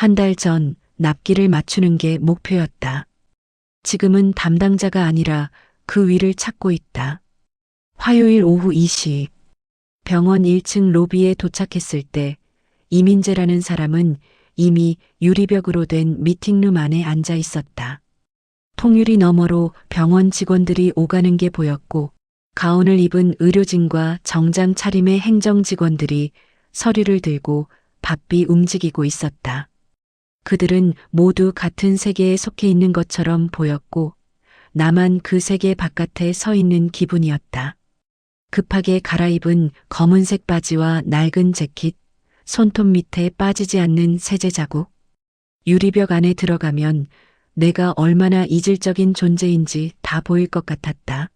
한 달 전 납기를 맞추는 게 목표였다. 지금은 담당자가 아니라 그 위를 찾고 있다. 화요일 오후 2시 병원 1층 로비에 도착했을 때 이민재라는 사람은 이미 유리벽으로 된 미팅룸 안에 앉아 있었다. 통유리 너머로 병원 직원들이 오가는 게 보였고 가운을 입은 의료진과 정장 차림의 행정 직원들이 서류를 들고 바삐 움직이고 있었다. 그들은 모두 같은 세계에 속해 있는 것처럼 보였고 나만 그 세계 바깥에 서 있는 기분이었다. 급하게 갈아입은 검은색 바지와 낡은 재킷, 손톱 밑에 빠지지 않는 세제 자국. 유리벽 안에 들어가면 내가 얼마나 이질적인 존재인지 다 보일 것 같았다.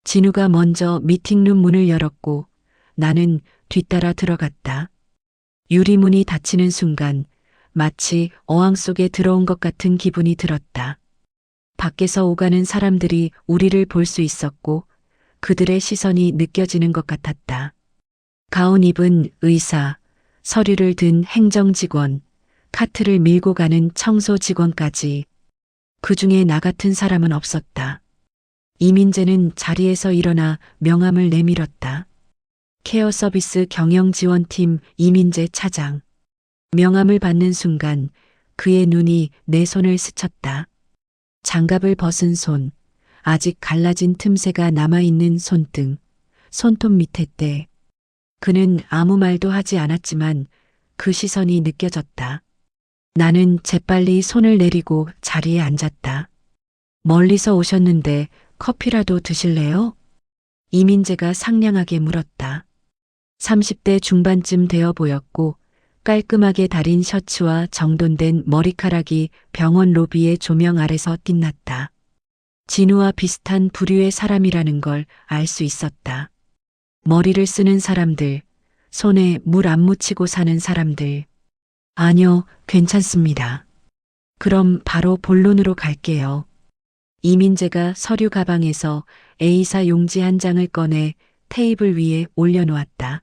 진우가 먼저 미팅룸 문을 열었고 나는 뒤따라 들어갔다. 유리문이 닫히는 순간 마치 어항 속에 들어온 것 같은 기분이 들었다. 밖에서 오가는 사람들이 우리를 볼 수 있었고 그들의 시선이 느껴지는 것 같았다. 가운 입은 의사, 서류를 든 행정직원, 카트를 밀고 가는 청소 직원까지. 그 중에 나 같은 사람은 없었다. 이민재는 자리에서 일어나 명함을 내밀었다. 케어 서비스 경영지원팀 이민재 차장. 명함을 받는 순간 그의 눈이 내 손을 스쳤다. 장갑을 벗은 손, 아직 갈라진 틈새가 남아있는 손등, 손톱 밑에 때. 그는 아무 말도 하지 않았지만 그 시선이 느껴졌다. 나는 재빨리 손을 내리고 자리에 앉았다. 멀리서 오셨는데 커피라도 드실래요? 이민재가 상냥하게 물었다. 30대 중반쯤 되어 보였고 깔끔하게 다린 셔츠와 정돈된 머리카락이 병원 로비의 조명 아래서 빛났다. 진우와 비슷한 부류의 사람이라는 걸 알 수 있었다. 머리를 쓰는 사람들, 손에 물 안 묻히고 사는 사람들. 아니요, 괜찮습니다. 그럼 바로 본론으로 갈게요. 이민재가 서류 가방에서 A사 용지 한 장을 꺼내 테이블 위에 올려놓았다.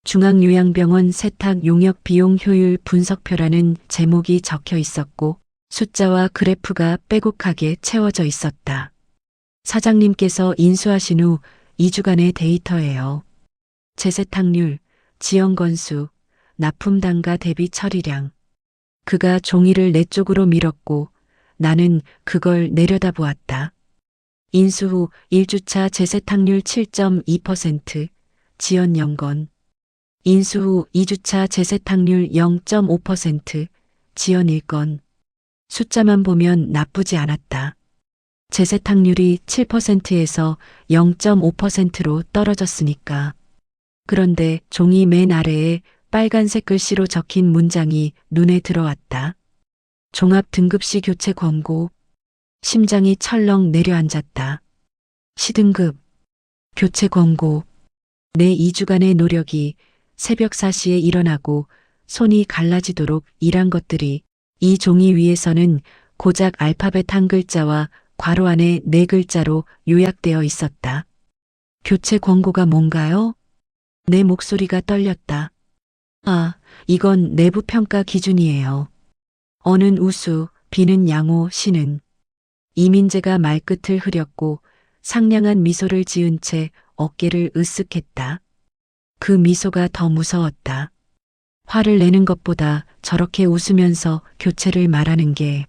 중앙요양병원 세탁 용역 비용 효율 분석표라는 제목이 적혀 있었고 숫자와 그래프가 빼곡하게 채워져 있었다. 사장님께서 인수하신 후 2주간의 데이터예요. 재세탁률, 지연 건수, 납품 단가 대비 처리량. 그가 종이를 내 쪽으로 밀었고 나는 그걸 내려다보았다. 인수 후 1주차 재세탁률 7.2%, 지연 0건. 인수 후 2주차 재세탁률 0.5%, 지연 1건. 숫자만 보면 나쁘지 않았다. 재세탁률이 7%에서 0.5%로 떨어졌으니까. 그런데 종이 맨 아래에 빨간색 글씨로 적힌 문장이 눈에 들어왔다. 종합 등급시 교체 권고. 심장이 철렁 내려앉았다. 시등급. 교체 권고. 내 2주간의 노력이 새벽 4시에 일어나고 손이 갈라지도록 일한 것들이 이 종이 위에서는 고작 알파벳 한 글자와 괄호 안에 4글자로 요약되어 있었다. 교체 권고가 뭔가요? 내 목소리가 떨렸다. 아, 이건 내부 평가 기준이에요. 어는 우수, 비는 양호, 시는. 이민재가 말끝을 흐렸고 상냥한 미소를 지은 채 어깨를 으쓱했다. 그 미소가 더 무서웠다. 화를 내는 것보다 저렇게 웃으면서 교체를 말하는 게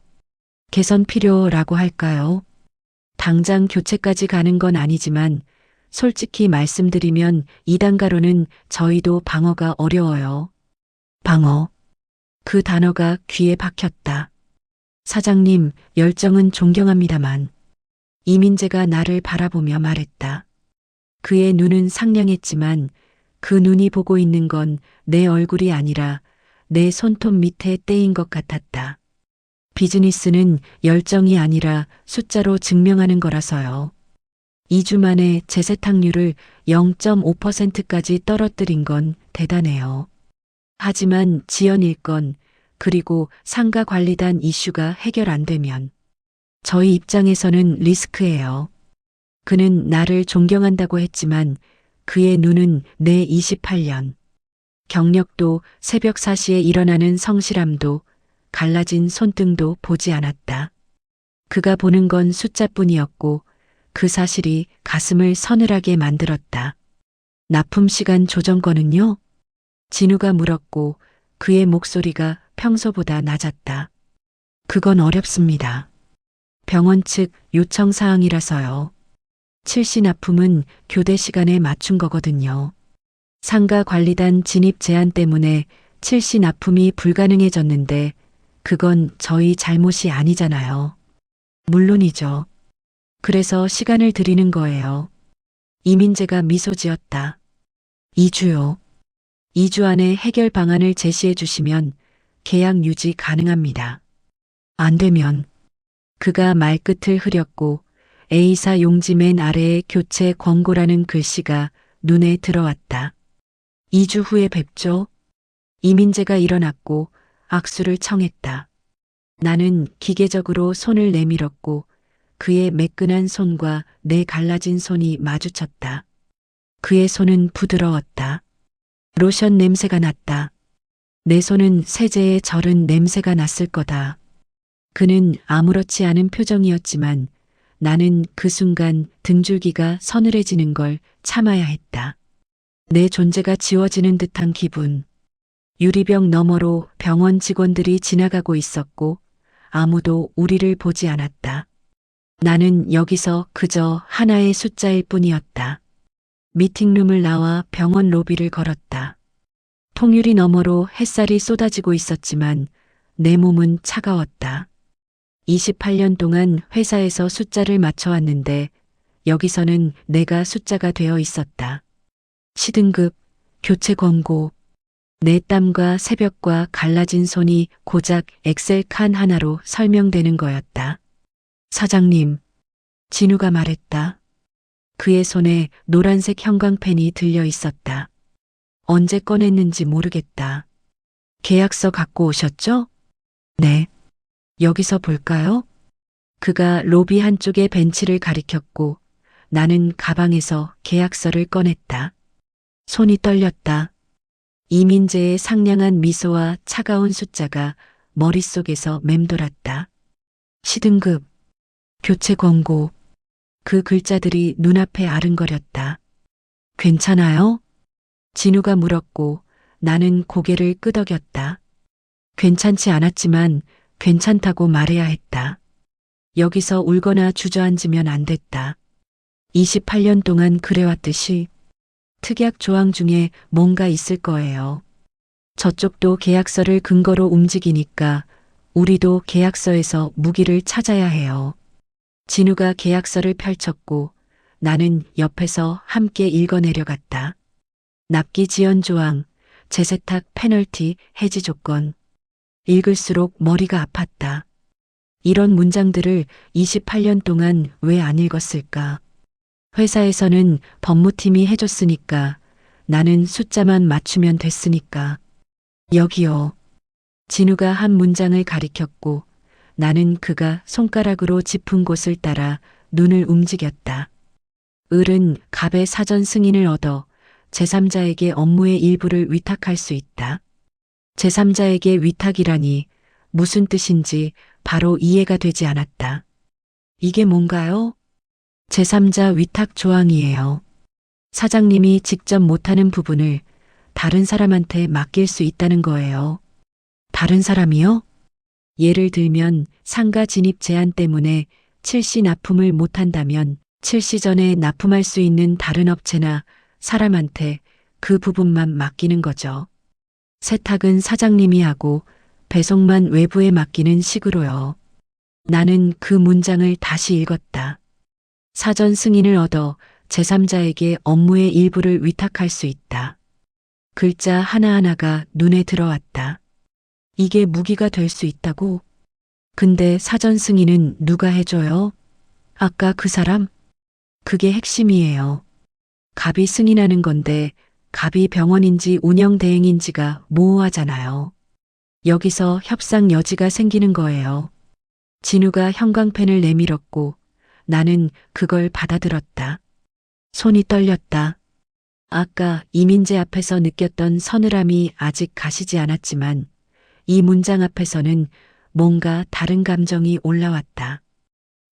개선 필요라고 할까요? 당장 교체까지 가는 건 아니지만 솔직히 말씀드리면 2단가로는 저희도 방어가 어려워요. 방어. 그 단어가 귀에 박혔다. 사장님, 열정은 존경합니다만. 이민재가 나를 바라보며 말했다. 그의 눈은 상냥했지만 그 눈이 보고 있는 건 내 얼굴이 아니라 내 손톱 밑에 때인 것 같았다. 비즈니스는 열정이 아니라 숫자로 증명하는 거라서요. 2주 만에 재세탁률을 0.5%까지 떨어뜨린 건 대단해요. 하지만 지연 1건 그리고 상가관리단 이슈가 해결 안 되면 저희 입장에서는 리스크예요. 그는 나를 존경한다고 했지만 그의 눈은 내 28년. 경력도 새벽 4시에 일어나는 성실함도 갈라진 손등도 보지 않았다. 그가 보는 건 숫자뿐이었고 그 사실이 가슴을 서늘하게 만들었다. 납품 시간 조정권은요? 진우가 물었고 그의 목소리가 평소보다 낮았다. 그건 어렵습니다. 병원 측 요청 사항이라서요. 칠시 납품은 교대 시간에 맞춘 거거든요. 상가 관리단 진입 제한 때문에 칠시 납품이 불가능해졌는데 그건 저희 잘못이 아니잖아요. 물론이죠. 그래서 시간을 드리는 거예요. 이민재가 미소 지었다. 2주요. 2주 안에 해결 방안을 제시해 주시면 계약 유지 가능합니다. 안 되면 그가 말끝을 흐렸고 A사 용지 맨 아래에 교체 권고라는 글씨가 눈에 들어왔다. 2주 후에 뵙죠. 이민재가 일어났고 악수를 청했다. 나는 기계적으로 손을 내밀었고 그의 매끈한 손과 내 갈라진 손이 마주쳤다. 그의 손은 부드러웠다. 로션 냄새가 났다. 내 손은 세제에 절은 냄새가 났을 거다. 그는 아무렇지 않은 표정이었지만 나는 그 순간 등줄기가 서늘해지는 걸 참아야 했다. 내 존재가 지워지는 듯한 기분. 유리병 너머로 병원 직원들이 지나가고 있었고 아무도 우리를 보지 않았다. 나는 여기서 그저 하나의 숫자일 뿐이었다. 미팅룸을 나와 병원 로비를 걸었다. 통유리 너머로 햇살이 쏟아지고 있었지만 내 몸은 차가웠다. 28년 동안 회사에서 숫자를 맞춰왔는데 여기서는 내가 숫자가 되어 있었다. 시등급, 교체 권고, 내 땀과 새벽과 갈라진 손이 고작 엑셀 칸 하나로 설명되는 거였다. 사장님, 진우가 말했다. 그의 손에 노란색 형광펜이 들려 있었다. 언제 꺼냈는지 모르겠다. 계약서 갖고 오셨죠? 네. 여기서 볼까요? 그가 로비 한쪽의 벤치를 가리켰고 나는 가방에서 계약서를 꺼냈다. 손이 떨렸다. 이민재의 상냥한 미소와 차가운 숫자가 머릿속에서 맴돌았다. 시등급, 교체 권고. 그 글자들이 눈앞에 아른거렸다. 괜찮아요? 진우가 물었고 나는 고개를 끄덕였다. 괜찮지 않았지만 괜찮다고 말해야 했다. 여기서 울거나 주저앉으면 안 됐다. 28년 동안 그래왔듯이 특약 조항 중에 뭔가 있을 거예요. 저쪽도 계약서를 근거로 움직이니까 우리도 계약서에서 무기를 찾아야 해요. 진우가 계약서를 펼쳤고 나는 옆에서 함께 읽어내려갔다. 납기 지연 조항, 재세탁 페널티 해지 조건. 읽을수록 머리가 아팠다. 이런 문장들을 28년 동안 왜 안 읽었을까? 회사에서는 법무팀이 해줬으니까, 나는 숫자만 맞추면 됐으니까. 여기요. 진우가 한 문장을 가리켰고 나는 그가 손가락으로 짚은 곳을 따라 눈을 움직였다. 을은 갑의 사전 승인을 얻어 제3자에게 업무의 일부를 위탁할 수 있다. 제3자에게 위탁이라니 무슨 뜻인지 바로 이해가 되지 않았다. 이게 뭔가요? 제3자 위탁 조항이에요. 사장님이 직접 못하는 부분을 다른 사람한테 맡길 수 있다는 거예요. 다른 사람이요? 예를 들면 상가 진입 제한 때문에 칠시 납품을 못한다면 칠시 전에 납품할 수 있는 다른 업체나 사람한테 그 부분만 맡기는 거죠. 세탁은 사장님이 하고 배송만 외부에 맡기는 식으로요. 나는 그 문장을 다시 읽었다. 사전 승인을 얻어 제3자에게 업무의 일부를 위탁할 수 있다. 글자 하나하나가 눈에 들어왔다. 이게 무기가 될 수 있다고? 근데 사전 승인은 누가 해줘요? 아까 그 사람? 그게 핵심이에요. 갑이 승인하는 건데 갑이 병원인지 운영 대행인지가 모호하잖아요. 여기서 협상 여지가 생기는 거예요. 진우가 형광펜을 내밀었고 나는 그걸 받아들었다. 손이 떨렸다. 아까 이민재 앞에서 느꼈던 서늘함이 아직 가시지 않았지만 이 문장 앞에서는 뭔가 다른 감정이 올라왔다.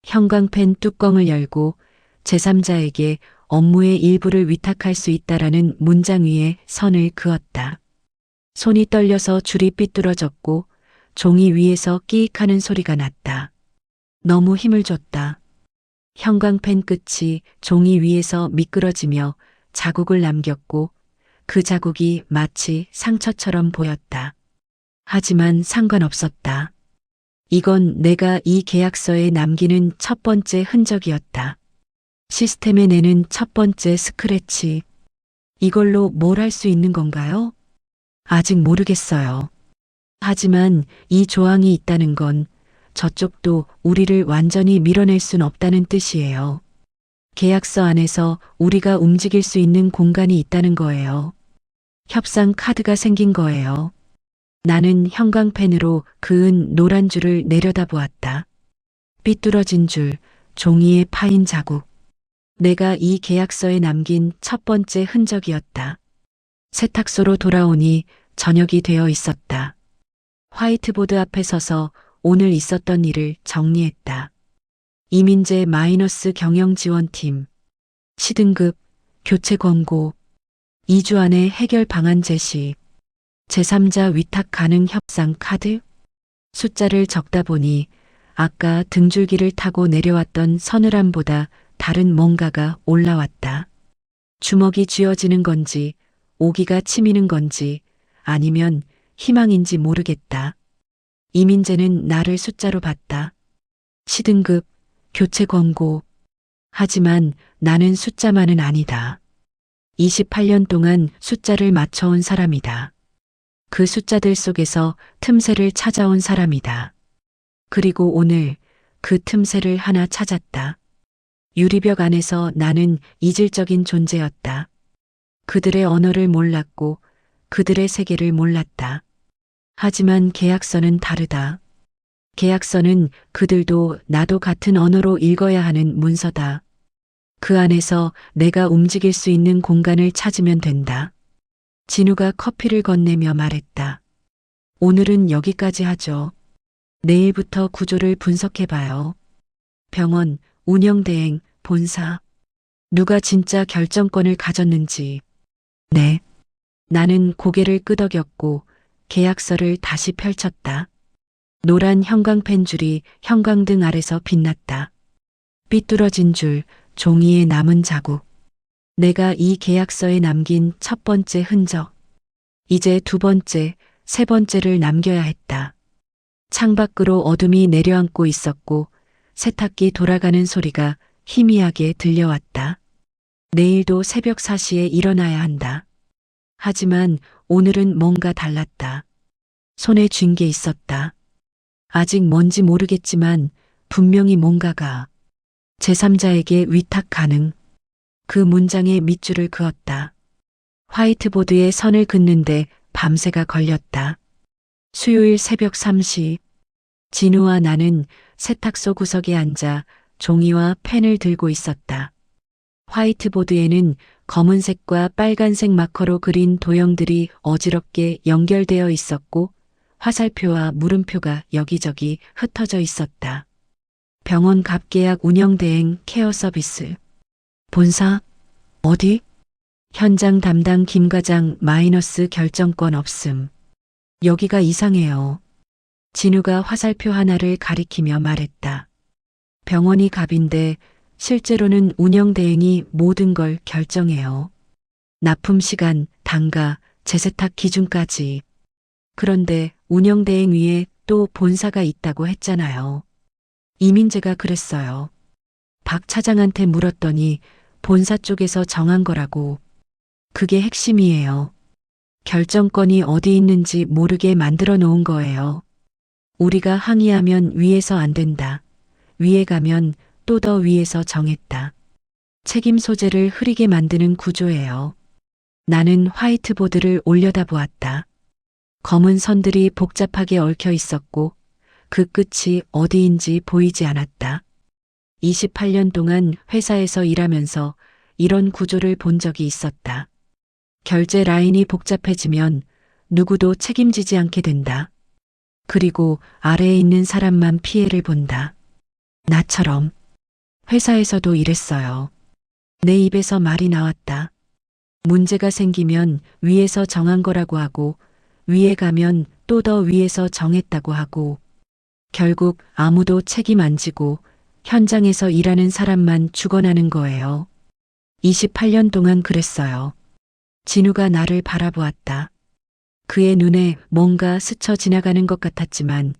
형광펜 뚜껑을 열고 제3자에게 업무의 일부를 위탁할 수 있다라는 문장 위에 선을 그었다. 손이 떨려서 줄이 삐뚤어졌고 종이 위에서 끼익하는 소리가 났다. 너무 힘을 줬다. 형광펜 끝이 종이 위에서 미끄러지며 자국을 남겼고 그 자국이 마치 상처처럼 보였다. 하지만 상관없었다. 이건 내가 이 계약서에 남기는 첫 번째 흔적이었다. 시스템에 내는 첫 번째 스크래치. 이걸로 뭘 할 수 있는 건가요? 아직 모르겠어요. 하지만 이 조항이 있다는 건 저쪽도 우리를 완전히 밀어낼 순 없다는 뜻이에요. 계약서 안에서 우리가 움직일 수 있는 공간이 있다는 거예요. 협상 카드가 생긴 거예요. 나는 형광펜으로 그은 노란 줄을 내려다보았다. 삐뚤어진 줄, 종이에 파인 자국. 내가 이 계약서에 남긴 첫 번째 흔적이었다. 세탁소로 돌아오니 저녁이 되어 있었다. 화이트보드 앞에 서서 오늘 있었던 일을 정리했다. 이민재 마이너스 경영지원팀, 시등급, 교체 권고, 2주 안에 해결 방안 제시, 제3자 위탁 가능 협상 카드? 숫자를 적다 보니 아까 등줄기를 타고 내려왔던 서늘함보다 다른 뭔가가 올라왔다. 주먹이 쥐어지는 건지, 오기가 치미는 건지, 아니면 희망인지 모르겠다. 이민재는 나를 숫자로 봤다. 시등급, 교체 권고. 하지만 나는 숫자만은 아니다. 28년 동안 숫자를 맞춰온 사람이다. 그 숫자들 속에서 틈새를 찾아온 사람이다. 그리고 오늘 그 틈새를 하나 찾았다. 유리벽 안에서 나는 이질적인 존재였다. 그들의 언어를 몰랐고 그들의 세계를 몰랐다. 하지만 계약서는 다르다. 계약서는 그들도 나도 같은 언어로 읽어야 하는 문서다. 그 안에서 내가 움직일 수 있는 공간을 찾으면 된다. 진우가 커피를 건네며 말했다. 오늘은 여기까지 하죠. 내일부터 구조를 분석해봐요. 병원, 운영대행, 본사. 누가 진짜 결정권을 가졌는지. 네. 나는 고개를 끄덕였고 계약서를 다시 펼쳤다. 노란 형광펜 줄이 형광등 아래서 빛났다. 삐뚤어진 줄, 종이에 남은 자국. 내가 이 계약서에 남긴 첫 번째 흔적. 이제 두 번째, 세 번째를 남겨야 했다. 창밖으로 어둠이 내려앉고 있었고 세탁기 돌아가는 소리가 희미하게 들려왔다. 내일도 새벽 4시에 일어나야 한다. 하지만 오늘은 뭔가 달랐다. 손에 쥔 게 있었다. 아직 뭔지 모르겠지만 분명히 뭔가가 제3자에게 위탁 가능. 그 문장에 밑줄을 그었다. 화이트보드에 선을 긋는데 밤새가 걸렸다. 수요일 새벽 3시. 진우와 나는 세탁소 구석에 앉아 종이와 펜을 들고 있었다. 화이트보드에는 검은색과 빨간색 마커로 그린 도형들이 어지럽게 연결되어 있었고 화살표와 물음표가 여기저기 흩어져 있었다. 병원 갑계약 운영대행 케어 서비스. 본사? 어디? 현장 담당 김과장 마이너스 결정권 없음. 여기가 이상해요. 진우가 화살표 하나를 가리키며 말했다. 병원이 갑인데 실제로는 운영대행이 모든 걸 결정해요. 납품 시간, 단가, 재세탁 기준까지. 그런데 운영대행 위에 또 본사가 있다고 했잖아요. 이민재가 그랬어요. 박 차장한테 물었더니 본사 쪽에서 정한 거라고. 그게 핵심이에요. 결정권이 어디 있는지 모르게 만들어 놓은 거예요. 우리가 항의하면 위에서 안 된다. 위에 가면 또 더 위에서 정했다. 책임 소재를 흐리게 만드는 구조예요. 나는 화이트보드를 올려다보았다. 검은 선들이 복잡하게 얽혀 있었고 그 끝이 어디인지 보이지 않았다. 28년 동안 회사에서 일하면서 이런 구조를 본 적이 있었다. 결제 라인이 복잡해지면 누구도 책임지지 않게 된다. 그리고 아래에 있는 사람만 피해를 본다. 나처럼. 회사에서도 이랬어요. 내 입에서 말이 나왔다. 문제가 생기면 위에서 정한 거라고 하고, 위에 가면 또 더 위에서 정했다고 하고, 결국 아무도 책임 안 지고 현장에서 일하는 사람만 죽어나는 거예요. 28년 동안 그랬어요. 진우가 나를 바라보았다. 그의 눈에 뭔가 스쳐 지나가는 것 같았지만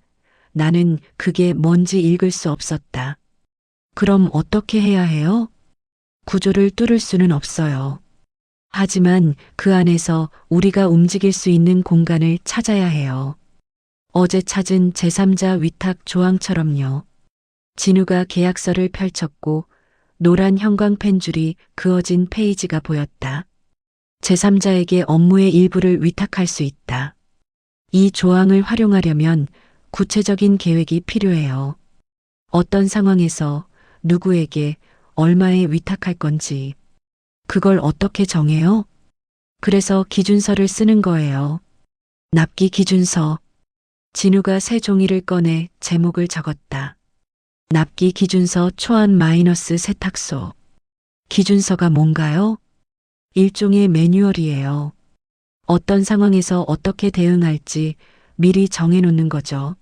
나는 그게 뭔지 읽을 수 없었다. 그럼 어떻게 해야 해요? 구조를 뚫을 수는 없어요. 하지만 그 안에서 우리가 움직일 수 있는 공간을 찾아야 해요. 어제 찾은 제3자 위탁 조항처럼요. 진우가 계약서를 펼쳤고 노란 형광펜 줄이 그어진 페이지가 보였다. 제3자에게 업무의 일부를 위탁할 수 있다. 이 조항을 활용하려면 구체적인 계획이 필요해요. 어떤 상황에서 누구에게 얼마에 위탁할 건지 그걸 어떻게 정해요? 그래서 기준서를 쓰는 거예요. 납기 기준서. 진우가 새 종이를 꺼내 제목을 적었다. 납기 기준서 초안 마이너스 세탁소. 기준서가 뭔가요? 일종의 매뉴얼이에요. 어떤 상황에서 어떻게 대응할지 미리 정해놓는 거죠.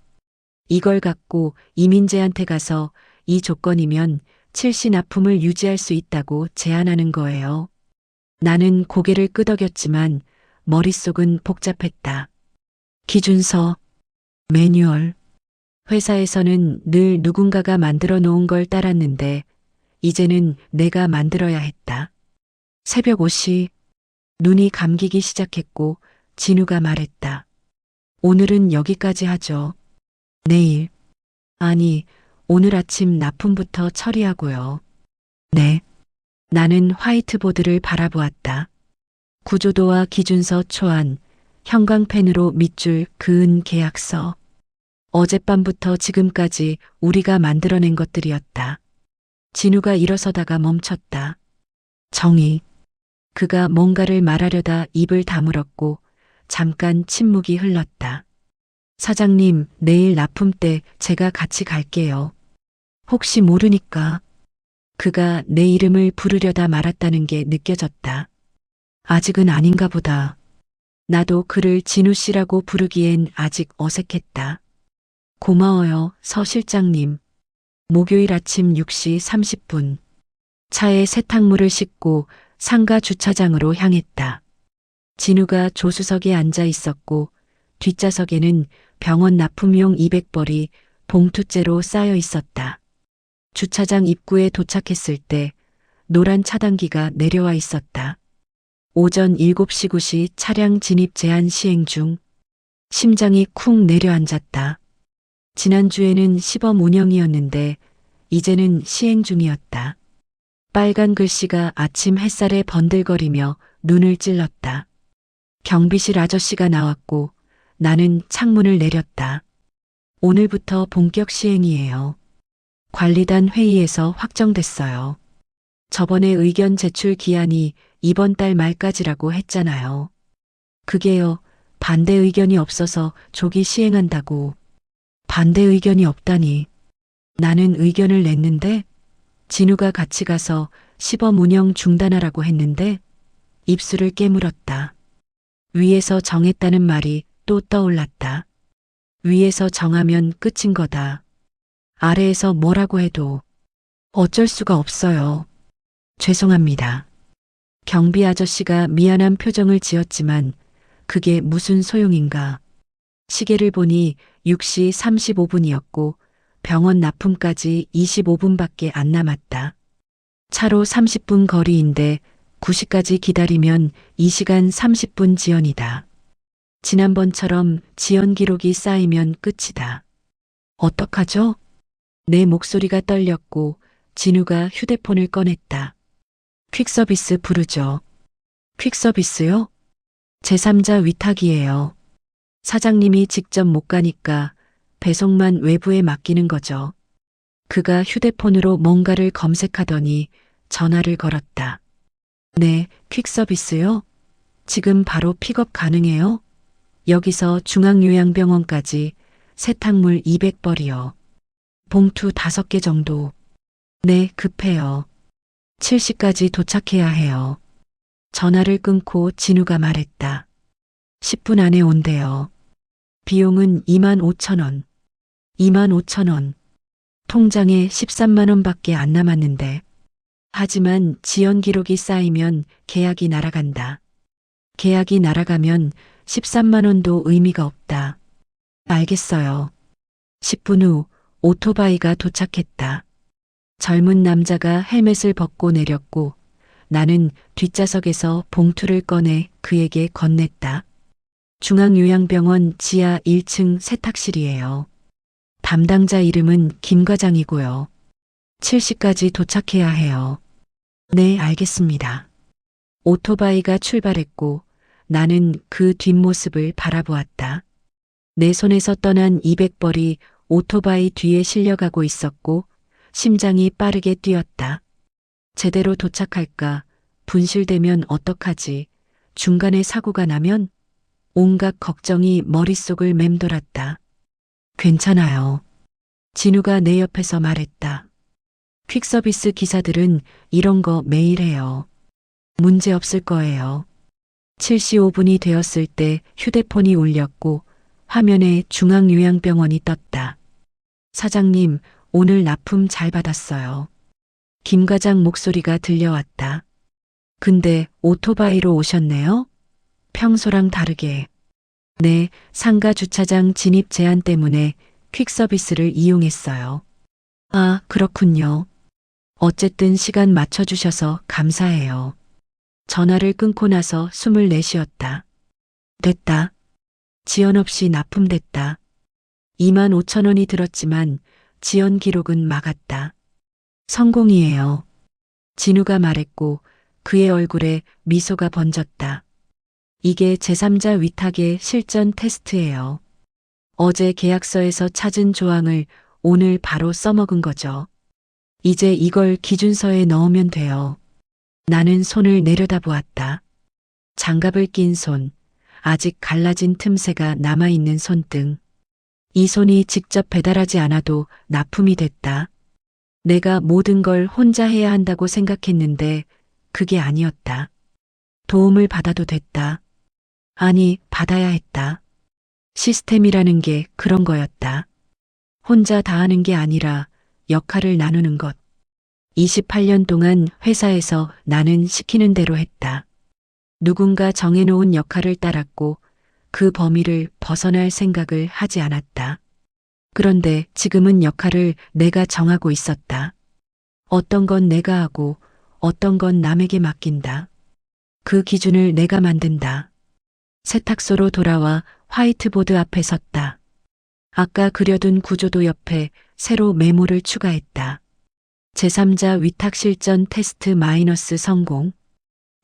이걸 갖고 이민재한테 가서 이 조건이면 7시 납품을 유지할 수 있다고 제안하는 거예요. 나는 고개를 끄덕였지만 머릿속은 복잡했다. 기준서, 매뉴얼. 회사에서는 늘 누군가가 만들어 놓은 걸 따랐는데 이제는 내가 만들어야 했다. 새벽 5시 눈이 감기기 시작했고 진우가 말했다. 오늘은 여기까지 하죠. 내일. 아니, 오늘 아침 납품부터 처리하고요. 네. 나는 화이트보드를 바라보았다. 구조도와 기준서 초안, 형광펜으로 밑줄 그은 계약서. 어젯밤부터 지금까지 우리가 만들어낸 것들이었다. 진우가 일어서다가 멈췄다. 정의. 그가 뭔가를 말하려다 입을 다물었고 잠깐 침묵이 흘렀다. 사장님, 내일 납품 때 제가 같이 갈게요. 혹시 모르니까. 그가 내 이름을 부르려다 말았다는 게 느껴졌다. 아직은 아닌가 보다. 나도 그를 진우 씨라고 부르기엔 아직 어색했다. 고마워요, 서 실장님. 목요일 아침 6시 30분. 차에 세탁물을 싣고 상가 주차장으로 향했다. 진우가 조수석에 앉아 있었고 뒷좌석에는 병원 납품용 200벌이 봉투째로 쌓여 있었다. 주차장 입구에 도착했을 때 노란 차단기가 내려와 있었다. 오전 7시 9시 차량 진입 제한 시행 중. 심장이 쿵 내려앉았다. 지난주에는 시범 운영이었는데 이제는 시행 중이었다. 빨간 글씨가 아침 햇살에 번들거리며 눈을 찔렀다. 경비실 아저씨가 나왔고 나는 창문을 내렸다. 오늘부터 본격 시행이에요. 관리단 회의에서 확정됐어요. 저번에 의견 제출 기한이 이번 달 말까지라고 했잖아요. 그게요, 반대 의견이 없어서 조기 시행한다고. 반대 의견이 없다니. 나는 의견을 냈는데 진우가 같이 가서 시범 운영 중단하라고 했는데 입술을 깨물었다. 위에서 정했다는 말이 또 떠올랐다. 위에서 정하면 끝인 거다. 아래에서 뭐라고 해도 어쩔 수가 없어요. 죄송합니다. 경비 아저씨가 미안한 표정을 지었지만 그게 무슨 소용인가. 시계를 보니 6시 35분이었고 병원 납품까지 25분밖에 안 남았다. 차로 30분 거리인데 9시까지 기다리면 2시간 30분 지연이다. 지난번처럼 지연 기록이 쌓이면 끝이다. 어떡하죠? 내 목소리가 떨렸고 진우가 휴대폰을 꺼냈다. 퀵서비스 부르죠. 퀵서비스요? 제3자 위탁이에요. 사장님이 직접 못 가니까 배송만 외부에 맡기는 거죠. 그가 휴대폰으로 뭔가를 검색하더니 전화를 걸었다. 네, 퀵서비스요? 지금 바로 픽업 가능해요? 여기서 중앙요양병원까지 세탁물 200벌이요. 봉투 5개 정도. 네, 급해요. 7시까지 도착해야 해요. 전화를 끊고 진우가 말했다. 10분 안에 온대요. 비용은 25,000원. 25,000원. 통장에 13만 원밖에 안 남았는데. 하지만 지연 기록이 쌓이면 계약이 날아간다. 계약이 날아가면 13만 원도 의미가 없다. 알겠어요. 10분 후 오토바이가 도착했다. 젊은 남자가 헬멧을 벗고 내렸고 나는 뒷좌석에서 봉투를 꺼내 그에게 건넸다. 중앙요양병원 지하 1층 세탁실이에요. 담당자 이름은 김 과장이고요. 7시까지 도착해야 해요. 네, 알겠습니다. 오토바이가 출발했고 나는 그 뒷모습을 바라보았다. 내 손에서 떠난 200벌이 오토바이 뒤에 실려가고 있었고 심장이 빠르게 뛰었다. 제대로 도착할까? 분실되면 어떡하지? 중간에 사고가 나면? 온갖 걱정이 머릿속을 맴돌았다. 괜찮아요. 진우가 내 옆에서 말했다. 퀵서비스 기사들은 이런 거 매일 해요. 문제 없을 거예요. 7시 5분이 되었을 때 휴대폰이 울렸고 화면에 중앙요양병원이 떴다. 사장님, 오늘 납품 잘 받았어요. 김 과장 목소리가 들려왔다. 근데 오토바이로 오셨네요? 평소랑 다르게. 네, 상가 주차장 진입 제한 때문에 퀵서비스를 이용했어요. 아, 그렇군요. 어쨌든 시간 맞춰주셔서 감사해요. 전화를 끊고 나서 숨을 내쉬었다. 됐다. 지연 없이 납품됐다. 25,000원이 들었지만 지연 기록은 막았다. 성공이에요. 진우가 말했고 그의 얼굴에 미소가 번졌다. 이게 제3자 위탁의 실전 테스트예요. 어제 계약서에서 찾은 조항을 오늘 바로 써먹은 거죠. 이제 이걸 기준서에 넣으면 돼요. 나는 손을 내려다보았다. 장갑을 낀 손, 아직 갈라진 틈새가 남아있는 손등. 이 손이 직접 배달하지 않아도 납품이 됐다. 내가 모든 걸 혼자 해야 한다고 생각했는데 그게 아니었다. 도움을 받아도 됐다. 아니, 받아야 했다. 시스템이라는 게 그런 거였다. 혼자 다 하는 게 아니라 역할을 나누는 것. 28년 동안 회사에서 나는 시키는 대로 했다. 누군가 정해놓은 역할을 따랐고 그 범위를 벗어날 생각을 하지 않았다. 그런데 지금은 역할을 내가 정하고 있었다. 어떤 건 내가 하고 어떤 건 남에게 맡긴다. 그 기준을 내가 만든다. 세탁소로 돌아와 화이트보드 앞에 섰다. 아까 그려둔 구조도 옆에 새로 메모를 추가했다. 제3자 위탁 실전 테스트 마이너스 성공.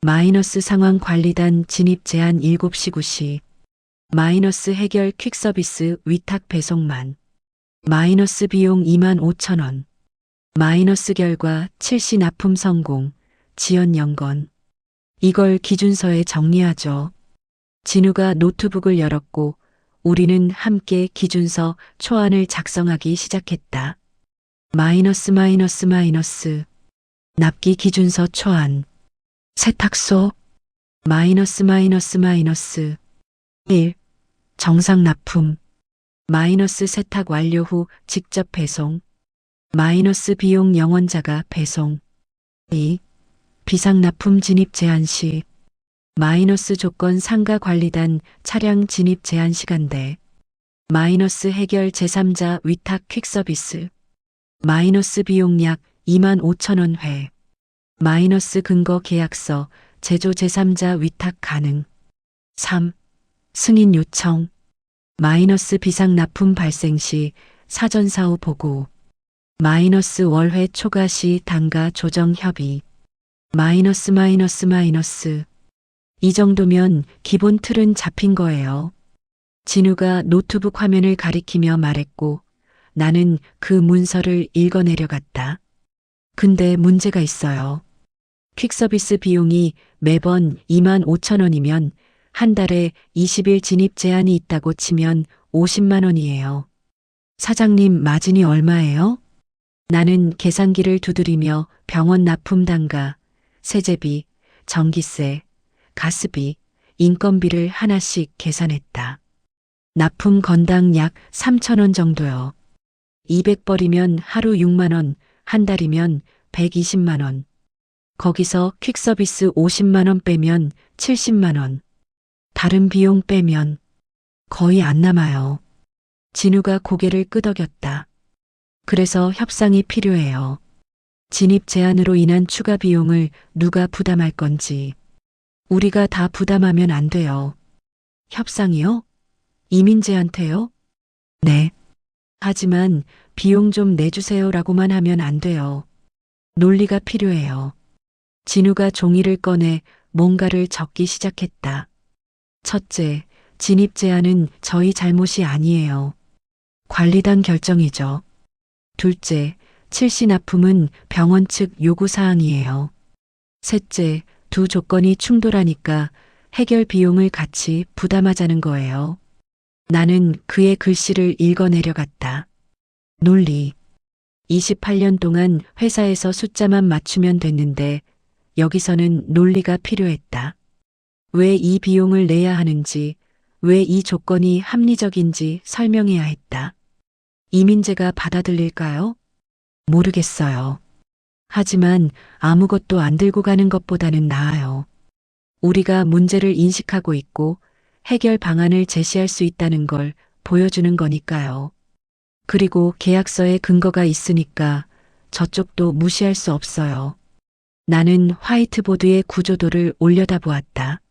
마이너스 상황 관리단 진입 제한 7시 9시. 마이너스 해결 퀵서비스 위탁 배송만. 마이너스 비용 25,000원. 마이너스 결과 7시 납품 성공. 지연 연건. 이걸 기준서에 정리하죠. 진우가 노트북을 열었고 우리는 함께 기준서 초안을 작성하기 시작했다. 마이너스. 납기 기준서 초안. 세탁소. 마이너스. 1. 정상 납품. 마이너스 세탁 완료 후 직접 배송. 마이너스 비용 영원자가 배송. 2. 비상 납품 진입 제한 시. 마이너스 조건 상가 관리단 차량 진입 제한 시간대. 마이너스 해결 제3자 위탁 퀵서비스. 마이너스 비용 약 25,000원 회. 마이너스 근거 계약서 제조 제3자 위탁 가능. 3. 승인 요청. 마이너스 비상 납품 발생 시 사전 사후 보고. 마이너스 월회 초과 시 단가 조정 협의. 마이너스. 이 정도면 기본 틀은 잡힌 거예요. 진우가 노트북 화면을 가리키며 말했고 나는 그 문서를 읽어내려갔다. 근데 문제가 있어요. 퀵서비스 비용이 매번 25,000원이면 한 달에 20일 진입 제한이 있다고 치면 50만 원이에요. 사장님, 마진이 얼마예요? 나는 계산기를 두드리며 병원 납품 단가, 세제비, 전기세, 가스비, 인건비를 하나씩 계산했다. 납품 건당 약 3,000원 정도요. 200벌이면 하루 6만 원, 한 달이면 120만 원. 거기서 퀵서비스 50만 원 빼면 70만 원. 다른 비용 빼면 거의 안 남아요. 진우가 고개를 끄덕였다. 그래서 협상이 필요해요. 진입 제한으로 인한 추가 비용을 누가 부담할 건지. 우리가 다 부담하면 안 돼요. 협상이요? 이민재한테요? 네. 하지만 비용 좀 내주세요라고만 하면 안 돼요. 논리가 필요해요. 진우가 종이를 꺼내 뭔가를 적기 시작했다. 첫째, 진입 제한은 저희 잘못이 아니에요. 관리단 결정이죠. 둘째, 칠시 납품은 병원 측 요구 사항이에요. 셋째, 두 조건이 충돌하니까 해결 비용을 같이 부담하자는 거예요. 나는 그의 글씨를 읽어 내려갔다. 논리. 28년 동안 회사에서 숫자만 맞추면 됐는데 여기서는 논리가 필요했다. 왜 이 비용을 내야 하는지, 왜 이 조건이 합리적인지 설명해야 했다. 이민재가 받아들일까요? 모르겠어요. 하지만 아무것도 안 들고 가는 것보다는 나아요. 우리가 문제를 인식하고 있고 해결 방안을 제시할 수 있다는 걸 보여주는 거니까요. 그리고 계약서에 근거가 있으니까 저쪽도 무시할 수 없어요. 나는 화이트보드의 구조도를 올려다보았다.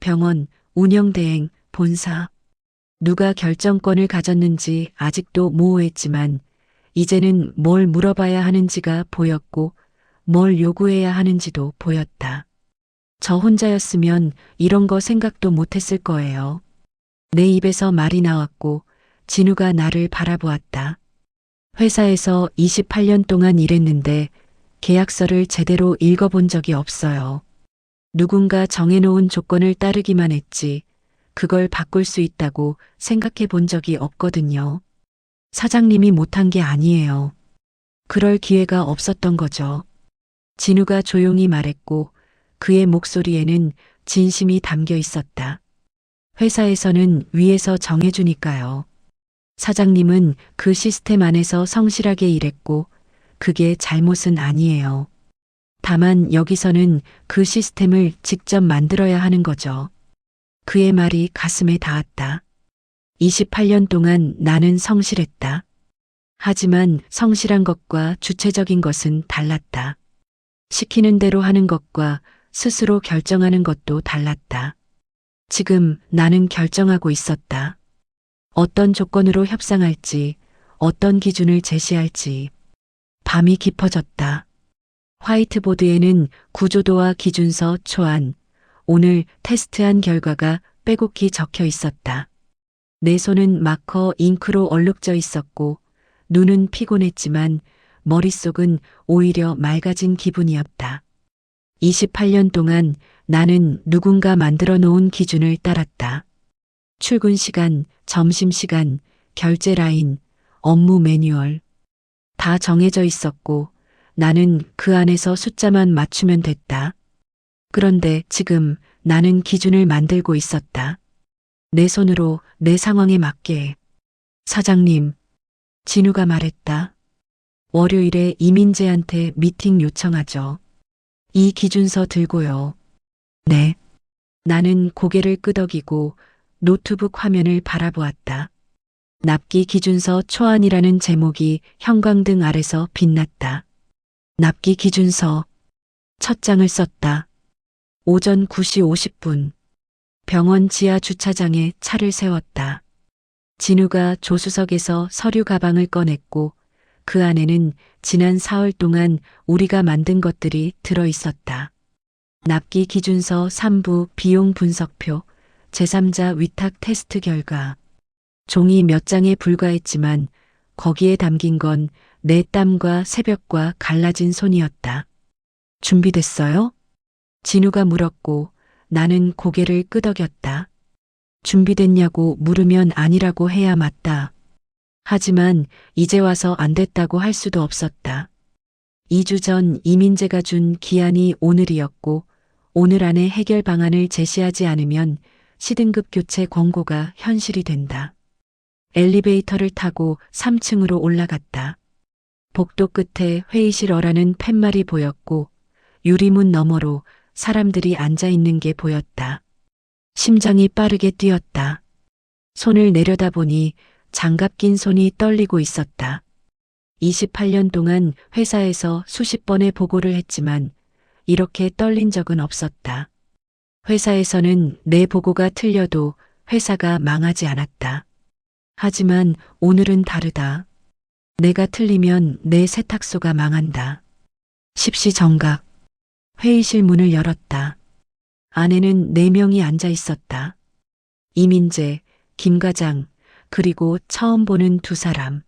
병원, 운영대행, 본사. 누가 결정권을 가졌는지 아직도 모호했지만 이제는 뭘 물어봐야 하는지가 보였고 뭘 요구해야 하는지도 보였다. 저 혼자였으면 이런 거 생각도 못했을 거예요. 내 입에서 말이 나왔고 진우가 나를 바라보았다. 회사에서 28년 동안 일했는데 계약서를 제대로 읽어본 적이 없어요. 누군가 정해놓은 조건을 따르기만 했지 그걸 바꿀 수 있다고 생각해 본 적이 없거든요. 사장님이 못한 게 아니에요. 그럴 기회가 없었던 거죠. 진우가 조용히 말했고 그의 목소리에는 진심이 담겨 있었다. 회사에서는 위에서 정해주니까요. 사장님은 그 시스템 안에서 성실하게 일했고 그게 잘못은 아니에요. 다만 여기서는 그 시스템을 직접 만들어야 하는 거죠. 그의 말이 가슴에 닿았다. 28년 동안 나는 성실했다. 하지만 성실한 것과 주체적인 것은 달랐다. 시키는 대로 하는 것과 스스로 결정하는 것도 달랐다. 지금 나는 결정하고 있었다. 어떤 조건으로 협상할지, 어떤 기준을 제시할지. 밤이 깊어졌다. 화이트보드에는 구조도와 기준서, 초안, 오늘 테스트한 결과가 빼곡히 적혀 있었다. 내 손은 마커 잉크로 얼룩져 있었고 눈은 피곤했지만 머릿속은 오히려 맑아진 기분이었다. 28년 동안 나는 누군가 만들어 놓은 기준을 따랐다. 출근 시간, 점심 시간, 결제 라인, 업무 매뉴얼. 다 정해져 있었고 나는 그 안에서 숫자만 맞추면 됐다. 그런데 지금 나는 기준을 만들고 있었다. 내 손으로 내 상황에 맞게. 사장님, 진우가 말했다. 월요일에 이민재한테 미팅 요청하죠. 이 기준서 들고요. 네. 나는 고개를 끄덕이고 노트북 화면을 바라보았다. 납기 기준서 초안이라는 제목이 형광등 아래서 빛났다. 납기 기준서. 첫 장을 썼다. 오전 9시 50분. 병원 지하 주차장에 차를 세웠다. 진우가 조수석에서 서류 가방을 꺼냈고 그 안에는 지난 사흘 동안 우리가 만든 것들이 들어 있었다. 납기 기준서 3부 비용 분석표, 제3자 위탁 테스트 결과. 종이 몇 장에 불과했지만 거기에 담긴 건 내 땀과 새벽과 갈라진 손이었다. 준비됐어요? 진우가 물었고 나는 고개를 끄덕였다. 준비됐냐고 물으면 아니라고 해야 맞다. 하지만 이제 와서 안 됐다고 할 수도 없었다. 2주 전 이민재가 준 기한이 오늘이었고 오늘 안에 해결 방안을 제시하지 않으면 시등급 교체 권고가 현실이 된다. 엘리베이터를 타고 3층으로 올라갔다. 복도 끝에 회의실 어라는 팻말이 보였고 유리문 너머로 사람들이 앉아 있는 게 보였다. 심장이 빠르게 뛰었다. 손을 내려다보니 장갑 낀 손이 떨리고 있었다. 28년 동안 회사에서 수십 번의 보고를 했지만 이렇게 떨린 적은 없었다. 회사에서는 내 보고가 틀려도 회사가 망하지 않았다. 하지만 오늘은 다르다. 내가 틀리면 내 세탁소가 망한다. 십시정각. 회의실 문을 열었다. 안에는 4명이 앉아 있었다. 이민재, 김 과장, 그리고 처음 보는 2사람.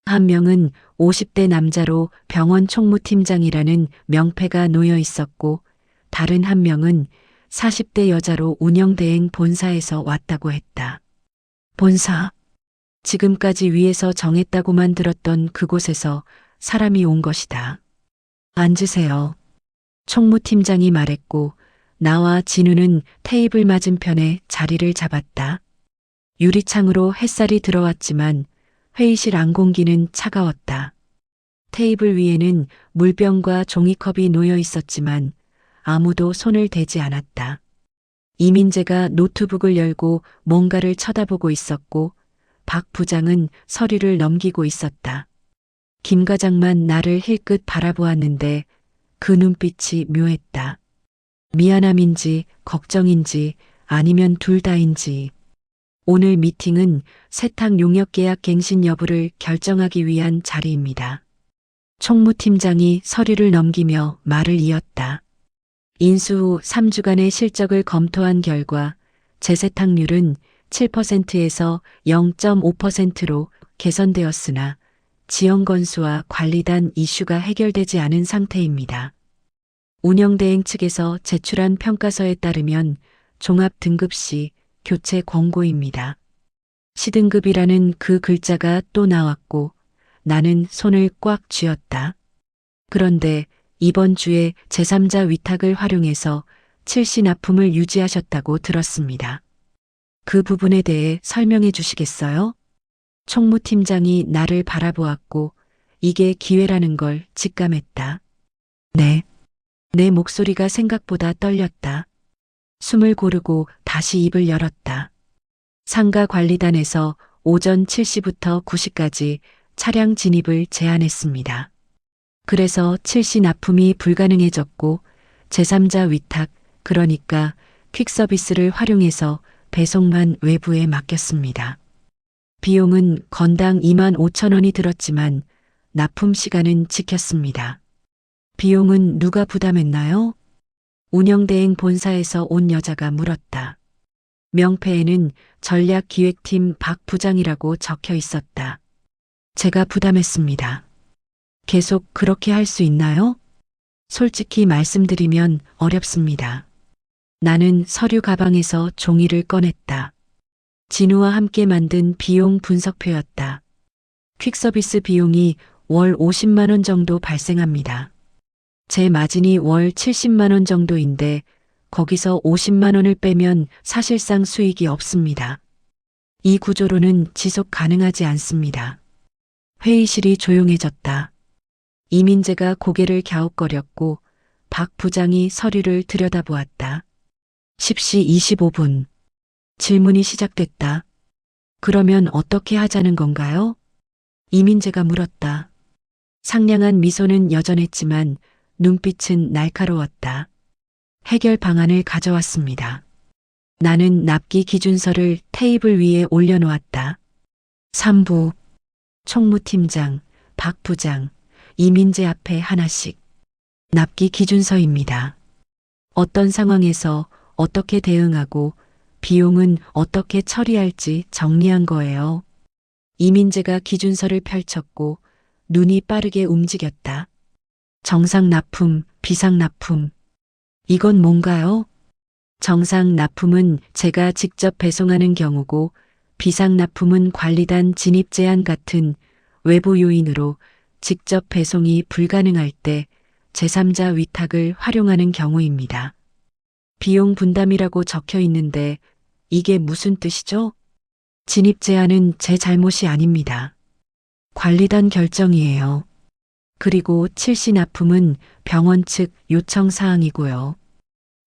한 명은 50대 남자로 병원 총무팀장이라는 명패가 놓여 있었고 다른 한 명은 40대 여자로 운영대행 본사에서 왔다고 했다. 본사. 지금까지 위에서 정했다고만 들었던 그곳에서 사람이 온 것이다. 앉으세요. 총무팀장이 말했고 나와 진우는 테이블 맞은편에 자리를 잡았다. 유리창으로 햇살이 들어왔지만 회의실 안 공기는 차가웠다. 테이블 위에는 물병과 종이컵이 놓여 있었지만 아무도 손을 대지 않았다. 이민재가 노트북을 열고 뭔가를 쳐다보고 있었고 박 부장은 서류를 넘기고 있었다. 김 과장만 나를 힐끗 바라보았는데 그 눈빛이 묘했다. 미안함인지 걱정인지 아니면 둘 다인지. 오늘 미팅은 세탁 용역 계약 갱신 여부를 결정하기 위한 자리입니다. 총무팀장이 서류를 넘기며 말을 이었다. 인수 후 3주간의 실적을 검토한 결과 재세탁률은 7%에서 0.5%로 개선되었으나 지연 건수와 관리단 이슈가 해결되지 않은 상태입니다. 운영대행 측에서 제출한 평가서에 따르면 종합 등급 시 교체 권고입니다. 시등급이라는 그 글자가 또 나왔고 나는 손을 꽉 쥐었다. 그런데 이번 주에 제3자 위탁을 활용해서 7시 납품을 유지하셨다고 들었습니다. 그 부분에 대해 설명해 주시겠어요? 총무팀장이 나를 바라보았고 이게 기회라는 걸 직감했다. 네. 내 목소리가 생각보다 떨렸다. 숨을 고르고 다시 입을 열었다. 상가 관리단에서 오전 7시부터 9시까지 차량 진입을 제한했습니다. 그래서 7시 납품이 불가능해졌고 제3자 위탁, 그러니까 퀵서비스를 활용해서 배송만 외부에 맡겼습니다. 비용은 건당 25,000원이 들었지만 납품 시간은 지켰습니다. 비용은 누가 부담했나요? 운영대행 본사에서 온 여자가 물었다. 명패에는 전략기획팀 박 부장이라고 적혀 있었다. 제가 부담했습니다. 계속 그렇게 할 수 있나요? 솔직히 말씀드리면 어렵습니다. 나는 서류 가방에서 종이를 꺼냈다. 진우와 함께 만든 비용 분석표였다. 퀵서비스 비용이 월 50만 원 정도 발생합니다. 제 마진이 월 70만 원 정도인데 거기서 50만 원을 빼면 사실상 수익이 없습니다. 이 구조로는 지속 가능하지 않습니다. 회의실이 조용해졌다. 이민재가 고개를 갸웃거렸고 박 부장이 서류를 들여다보았다. 10시 25분. 질문이 시작됐다. 그러면 어떻게 하자는 건가요? 이민재가 물었다. 상냥한 미소는 여전했지만 눈빛은 날카로웠다. 해결 방안을 가져왔습니다. 나는 납기 기준서를 테이블 위에 올려놓았다. 3부. 총무팀장, 박 부장, 이민재 앞에 하나씩. 납기 기준서입니다. 어떤 상황에서 어떻게 대응하고 비용은 어떻게 처리할지 정리한 거예요. 이민재가 기준서를 펼쳤고 눈이 빠르게 움직였다. 정상 납품, 비상 납품. 이건 뭔가요? 정상 납품은 제가 직접 배송하는 경우고 비상납품은 관리단 진입 제한 같은 외부 요인으로 직접 배송이 불가능할 때 제3자 위탁을 활용하는 경우입니다. 비용 분담이라고 적혀 있는데 이게 무슨 뜻이죠? 진입 제한은 제 잘못이 아닙니다. 관리단 결정이에요. 그리고 칠시 납품은 병원 측 요청 사항이고요.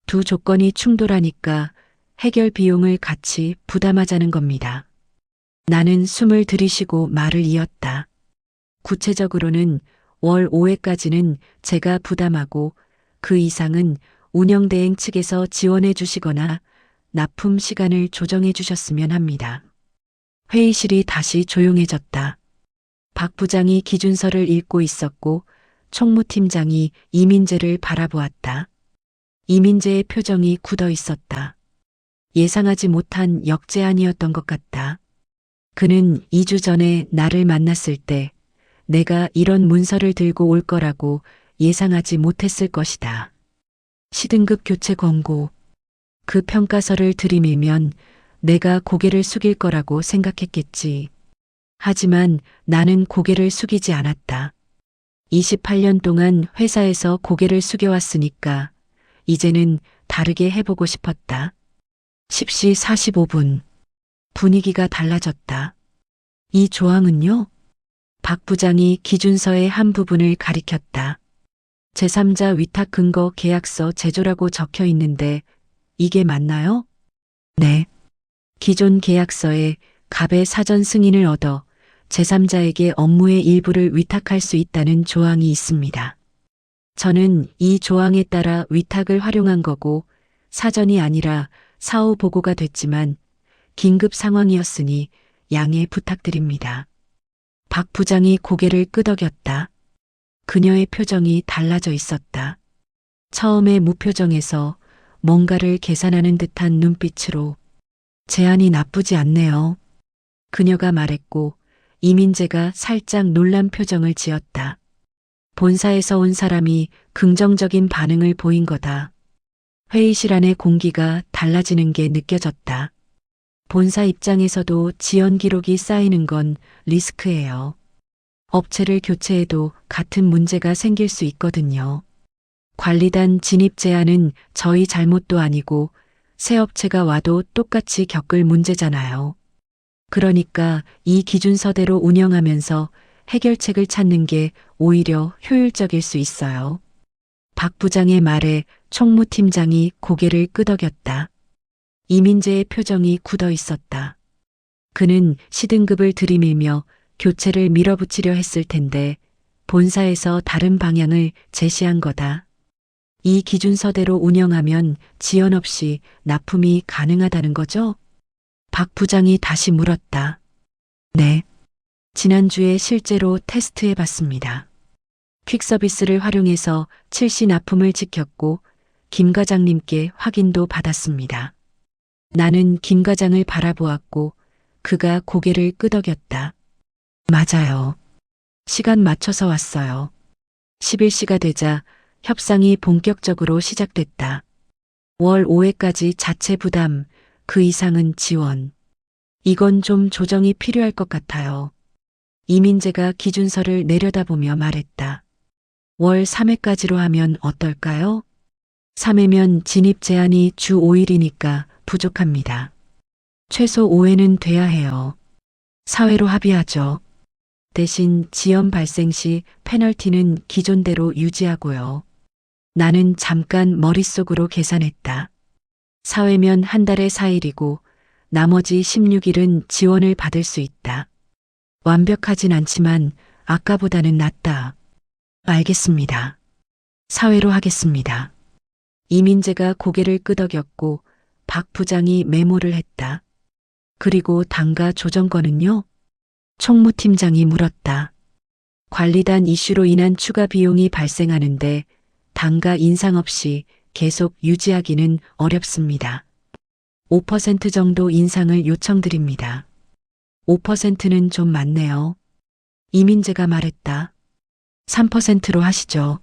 두 조건이 충돌하니까 해결 비용을 같이 부담하자는 겁니다. 나는 숨을 들이쉬고 말을 이었다. 구체적으로는 월 5회까지는 제가 부담하고 그 이상은 운영대행 측에서 지원해 주시거나 납품 시간을 조정해 주셨으면 합니다. 회의실이 다시 조용해졌다. 박 부장이 기준서를 읽고 있었고 총무팀장이 이민재를 바라보았다. 이민재의 표정이 굳어 있었다. 예상하지 못한 역제안이었던 것 같다. 그는 2주 전에 나를 만났을 때 내가 이런 문서를 들고 올 거라고 예상하지 못했을 것이다. 시등급 교체 권고. 그 평가서를 들이밀면 내가 고개를 숙일 거라고 생각했겠지. 하지만 나는 고개를 숙이지 않았다. 28년 동안 회사에서 고개를 숙여왔으니까 이제는 다르게 해보고 싶었다. 10시 45분. 분위기가 달라졌다. 이 조항은요? 박 부장이 기준서의 한 부분을 가리켰다. 제3자 위탁 근거 계약서 제조라고 적혀 있는데 이게 맞나요? 네. 기존 계약서에 갑의 사전 승인을 얻어 제3자에게 업무의 일부를 위탁할 수 있다는 조항이 있습니다. 저는 이 조항에 따라 위탁을 활용한 거고 사전이 아니라 사후 보고가 됐지만 긴급 상황이었으니 양해 부탁드립니다. 박 부장이 고개를 끄덕였다. 그녀의 표정이 달라져 있었다. 처음에 무표정에서 뭔가를 계산하는 듯한 눈빛으로 제안이 나쁘지 않네요. 그녀가 말했고 이민재가 살짝 놀란 표정을 지었다. 본사에서 온 사람이 긍정적인 반응을 보인 거다. 회의실 안의 공기가 달라지는 게 느껴졌다. 본사 입장에서도 지연 기록이 쌓이는 건 리스크예요. 업체를 교체해도 같은 문제가 생길 수 있거든요. 관리단 진입 제한은 저희 잘못도 아니고 새 업체가 와도 똑같이 겪을 문제잖아요. 그러니까 이 기준서대로 운영하면서 해결책을 찾는 게 오히려 효율적일 수 있어요. 박 부장의 말에 총무팀장이 고개를 끄덕였다. 이민재의 표정이 굳어 있었다. 그는 시등급을 들이밀며 교체를 밀어붙이려 했을 텐데 본사에서 다른 방향을 제시한 거다. 이 기준서대로 운영하면 지연 없이 납품이 가능하다는 거죠? 박 부장이 다시 물었다. 네. 지난주에 실제로 테스트해 봤습니다. 퀵서비스를 활용해서 7시 납품을 지켰고 김 과장님께 확인도 받았습니다. 나는 김 과장을 바라보았고 그가 고개를 끄덕였다. 맞아요. 시간 맞춰서 왔어요. 11시가 되자 협상이 본격적으로 시작됐다. 월 5회까지 자체 부담, 그 이상은 지원. 이건 좀 조정이 필요할 것 같아요. 이민재가 기준서를 내려다보며 말했다. 월 3회까지로 하면 어떨까요? 3회면 진입 제한이 주 5일이니까 부족합니다. 최소 5회는 돼야 해요. 4회로 합의하죠. 대신 지연 발생 시 페널티는 기존대로 유지하고요. 나는 잠깐 머릿속으로 계산했다. 4회면 한 달에 4일이고 나머지 16일은 지원을 받을 수 있다. 완벽하진 않지만 아까보다는 낫다. 알겠습니다. 4회로 하겠습니다. 이민재가 고개를 끄덕였고 박 부장이 메모를 했다. 그리고 단가 조정권은요? 총무팀장이 물었다. 관리단 이슈로 인한 추가 비용이 발생하는데 단가 인상 없이 계속 유지하기는 어렵습니다. 5% 정도 인상을 요청드립니다. 5%는 좀 많네요. 이민재가 말했다. 3%로 하시죠.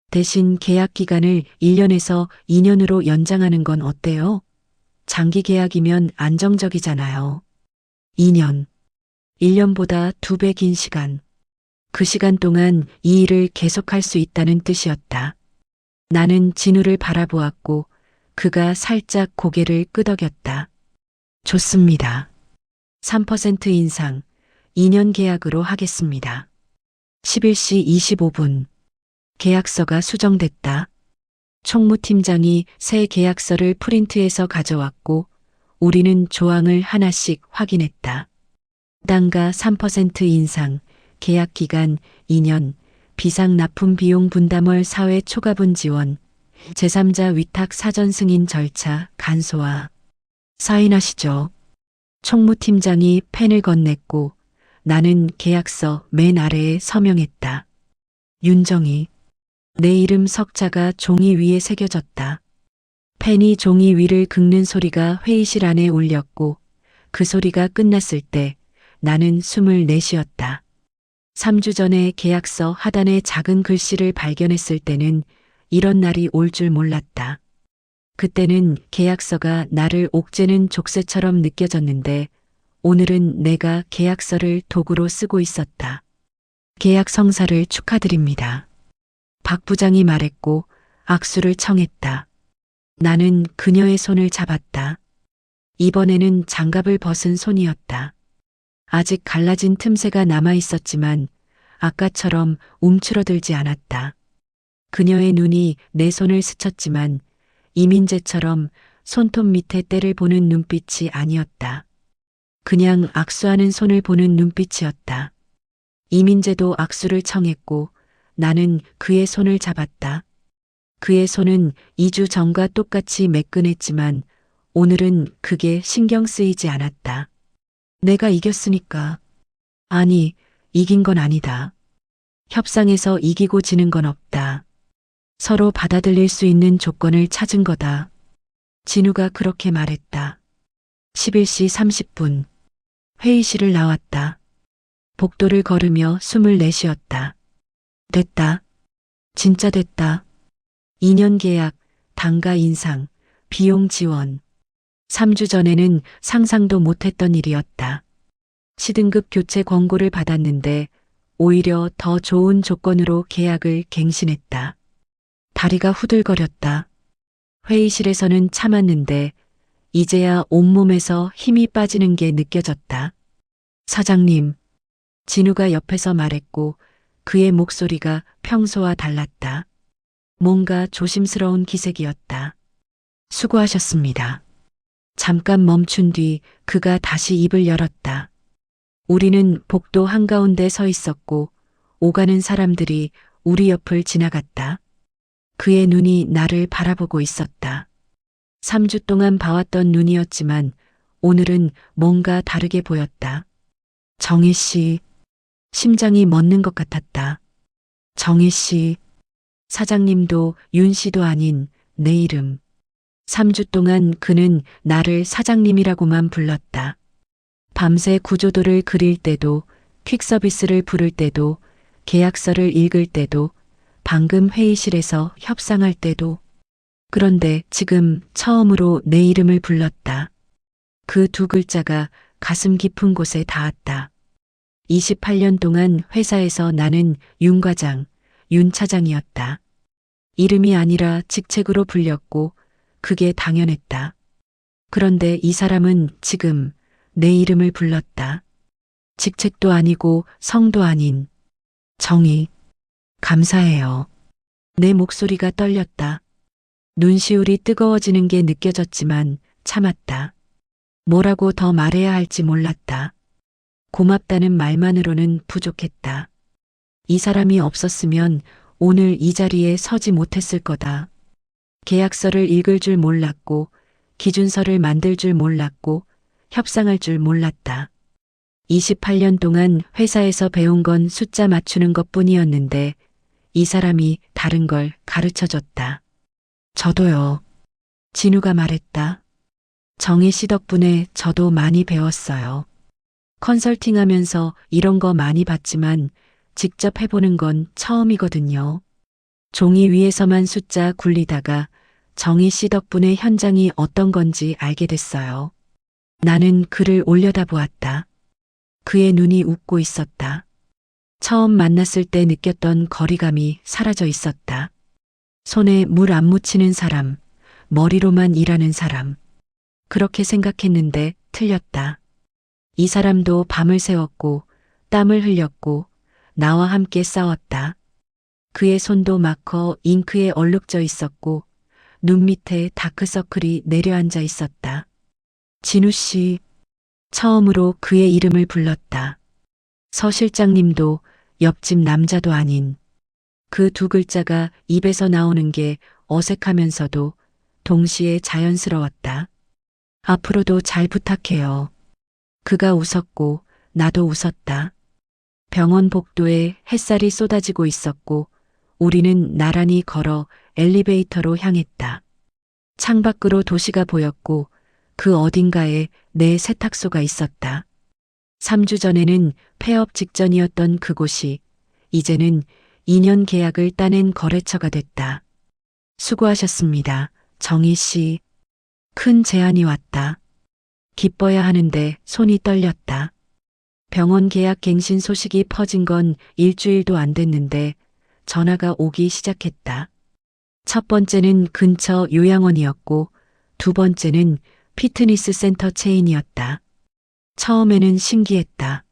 대신 계약 기간을 1년에서 2년으로 연장하는 건 어때요? 장기 계약이면 안정적이잖아요. 2년. 1년보다 2배 긴 시간. 그 시간 동안 이 일을 계속할 수 있다는 뜻이었다. 나는 진우를 바라보았고 그가 살짝 고개를 끄덕였다. 좋습니다. 3% 인상, 2년 계약으로 하겠습니다. 11시 25분. 계약서가 수정됐다. 총무팀장이 새 계약서를 프린트해서 가져왔고 우리는 조항을 하나씩 확인했다. 단가 3% 인상, 계약 기간 2년, 비상 납품 비용 분담월 사회 초과분 지원, 제3자 위탁 사전 승인 절차 간소화. 사인하시죠. 총무팀장이 펜을 건넸고 나는 계약서 맨 아래에 서명했다. 윤정희. 내 이름 석자가 종이 위에 새겨졌다. 펜이 종이 위를 긁는 소리가 회의실 안에 울렸고 그 소리가 끝났을 때 나는 숨을 내쉬었다. 3주 전에 계약서 하단에 작은 글씨를 발견했을 때는 이런 날이 올 줄 몰랐다. 그때는 계약서가 나를 옥죄는 족쇄처럼 느껴졌는데 오늘은 내가 계약서를 도구로 쓰고 있었다. 계약 성사를 축하드립니다. 박 부장이 말했고 악수를 청했다. 나는 그녀의 손을 잡았다. 이번에는 장갑을 벗은 손이었다. 아직 갈라진 틈새가 남아 있었지만 아까처럼 움츠러들지 않았다. 그녀의 눈이 내 손을 스쳤지만 이민재처럼 손톱 밑에 때를 보는 눈빛이 아니었다. 그냥 악수하는 손을 보는 눈빛이었다. 이민재도 악수를 청했고 나는 그의 손을 잡았다. 그의 손은 2주 전과 똑같이 매끈했지만 오늘은 그게 신경 쓰이지 않았다. 내가 이겼으니까. 아니, 이긴 건 아니다. 협상에서 이기고 지는 건 없다. 서로 받아들일 수 있는 조건을 찾은 거다. 진우가 그렇게 말했다. 11시 30분. 회의실을 나왔다. 복도를 걸으며 숨을 내쉬었다. 됐다. 진짜 됐다. 2년 계약, 단가 인상, 비용 지원. 3주 전에는 상상도 못했던 일이었다. 시등급 교체 권고를 받았는데 오히려 더 좋은 조건으로 계약을 갱신했다. 다리가 후들거렸다. 회의실에서는 참았는데 이제야 온몸에서 힘이 빠지는 게 느껴졌다. 사장님, 진우가 옆에서 말했고 그의 목소리가 평소와 달랐다. 뭔가 조심스러운 기색이었다. 수고하셨습니다. 잠깐 멈춘 뒤 그가 다시 입을 열었다. 우리는 복도 한가운데 서 있었고 오가는 사람들이 우리 옆을 지나갔다. 그의 눈이 나를 바라보고 있었다. 3주 동안 봐왔던 눈이었지만 오늘은 뭔가 다르게 보였다. 정희 씨, 심장이 멎는 것 같았다. 정희 씨, 사장님도 윤 씨도 아닌 내 이름. 3주 동안 그는 나를 사장님이라고만 불렀다. 밤새 구조도를 그릴 때도, 퀵서비스를 부를 때도, 계약서를 읽을 때도, 방금 회의실에서 협상할 때도. 그런데 지금 처음으로 내 이름을 불렀다. 그 두 글자가 가슴 깊은 곳에 닿았다. 28년 동안 회사에서 나는 윤 과장, 윤 차장이었다. 이름이 아니라 직책으로 불렸고 그게 당연했다. 그런데 이 사람은 지금 내 이름을 불렀다. 직책도 아니고 성도 아닌 정희. 감사해요. 내 목소리가 떨렸다. 눈시울이 뜨거워지는 게 느껴졌지만 참았다. 뭐라고 더 말해야 할지 몰랐다. 고맙다는 말만으로는 부족했다. 이 사람이 없었으면 오늘 이 자리에 서지 못했을 거다. 계약서를 읽을 줄 몰랐고, 기준서를 만들 줄 몰랐고, 협상할 줄 몰랐다. 28년 동안 회사에서 배운 건 숫자 맞추는 것 뿐이었는데, 이 사람이 다른 걸 가르쳐 줬다. 저도요. 진우가 말했다. 정희 씨 덕분에 저도 많이 배웠어요. 컨설팅 하면서 이런 거 많이 봤지만 직접 해보는 건 처음이거든요. 종이 위에서만 숫자 굴리다가 정희 씨 덕분에 현장이 어떤 건지 알게 됐어요. 나는 그를 올려다보았다. 그의 눈이 웃고 있었다. 처음 만났을 때 느꼈던 거리감이 사라져 있었다. 손에 물 안 묻히는 사람, 머리로만 일하는 사람. 그렇게 생각했는데 틀렸다. 이 사람도 밤을 새웠고 땀을 흘렸고 나와 함께 싸웠다. 그의 손도 마커 잉크에 얼룩져 있었고 눈 밑에 다크서클이 내려앉아 있었다. 진우 씨, 처음으로 그의 이름을 불렀다. 서 실장님도 옆집 남자도 아닌 그 두 글자가 입에서 나오는 게 어색하면서도 동시에 자연스러웠다. 앞으로도 잘 부탁해요. 그가 웃었고 나도 웃었다. 병원 복도에 햇살이 쏟아지고 있었고 우리는 나란히 걸어 엘리베이터로 향했다. 창밖으로 도시가 보였고 그 어딘가에 내 세탁소가 있었다. 3주 전에는 폐업 직전이었던 그곳이 이제는 2년 계약을 따낸 거래처가 됐다. 수고하셨습니다. 정희 씨. 큰 제안이 왔다. 기뻐야 하는데 손이 떨렸다. 병원 계약 갱신 소식이 퍼진 건 일주일도 안 됐는데 전화가 오기 시작했다. 첫 번째는 근처 요양원이었고 두 번째는 피트니스 센터 체인이었다. 처음에는 신기했다.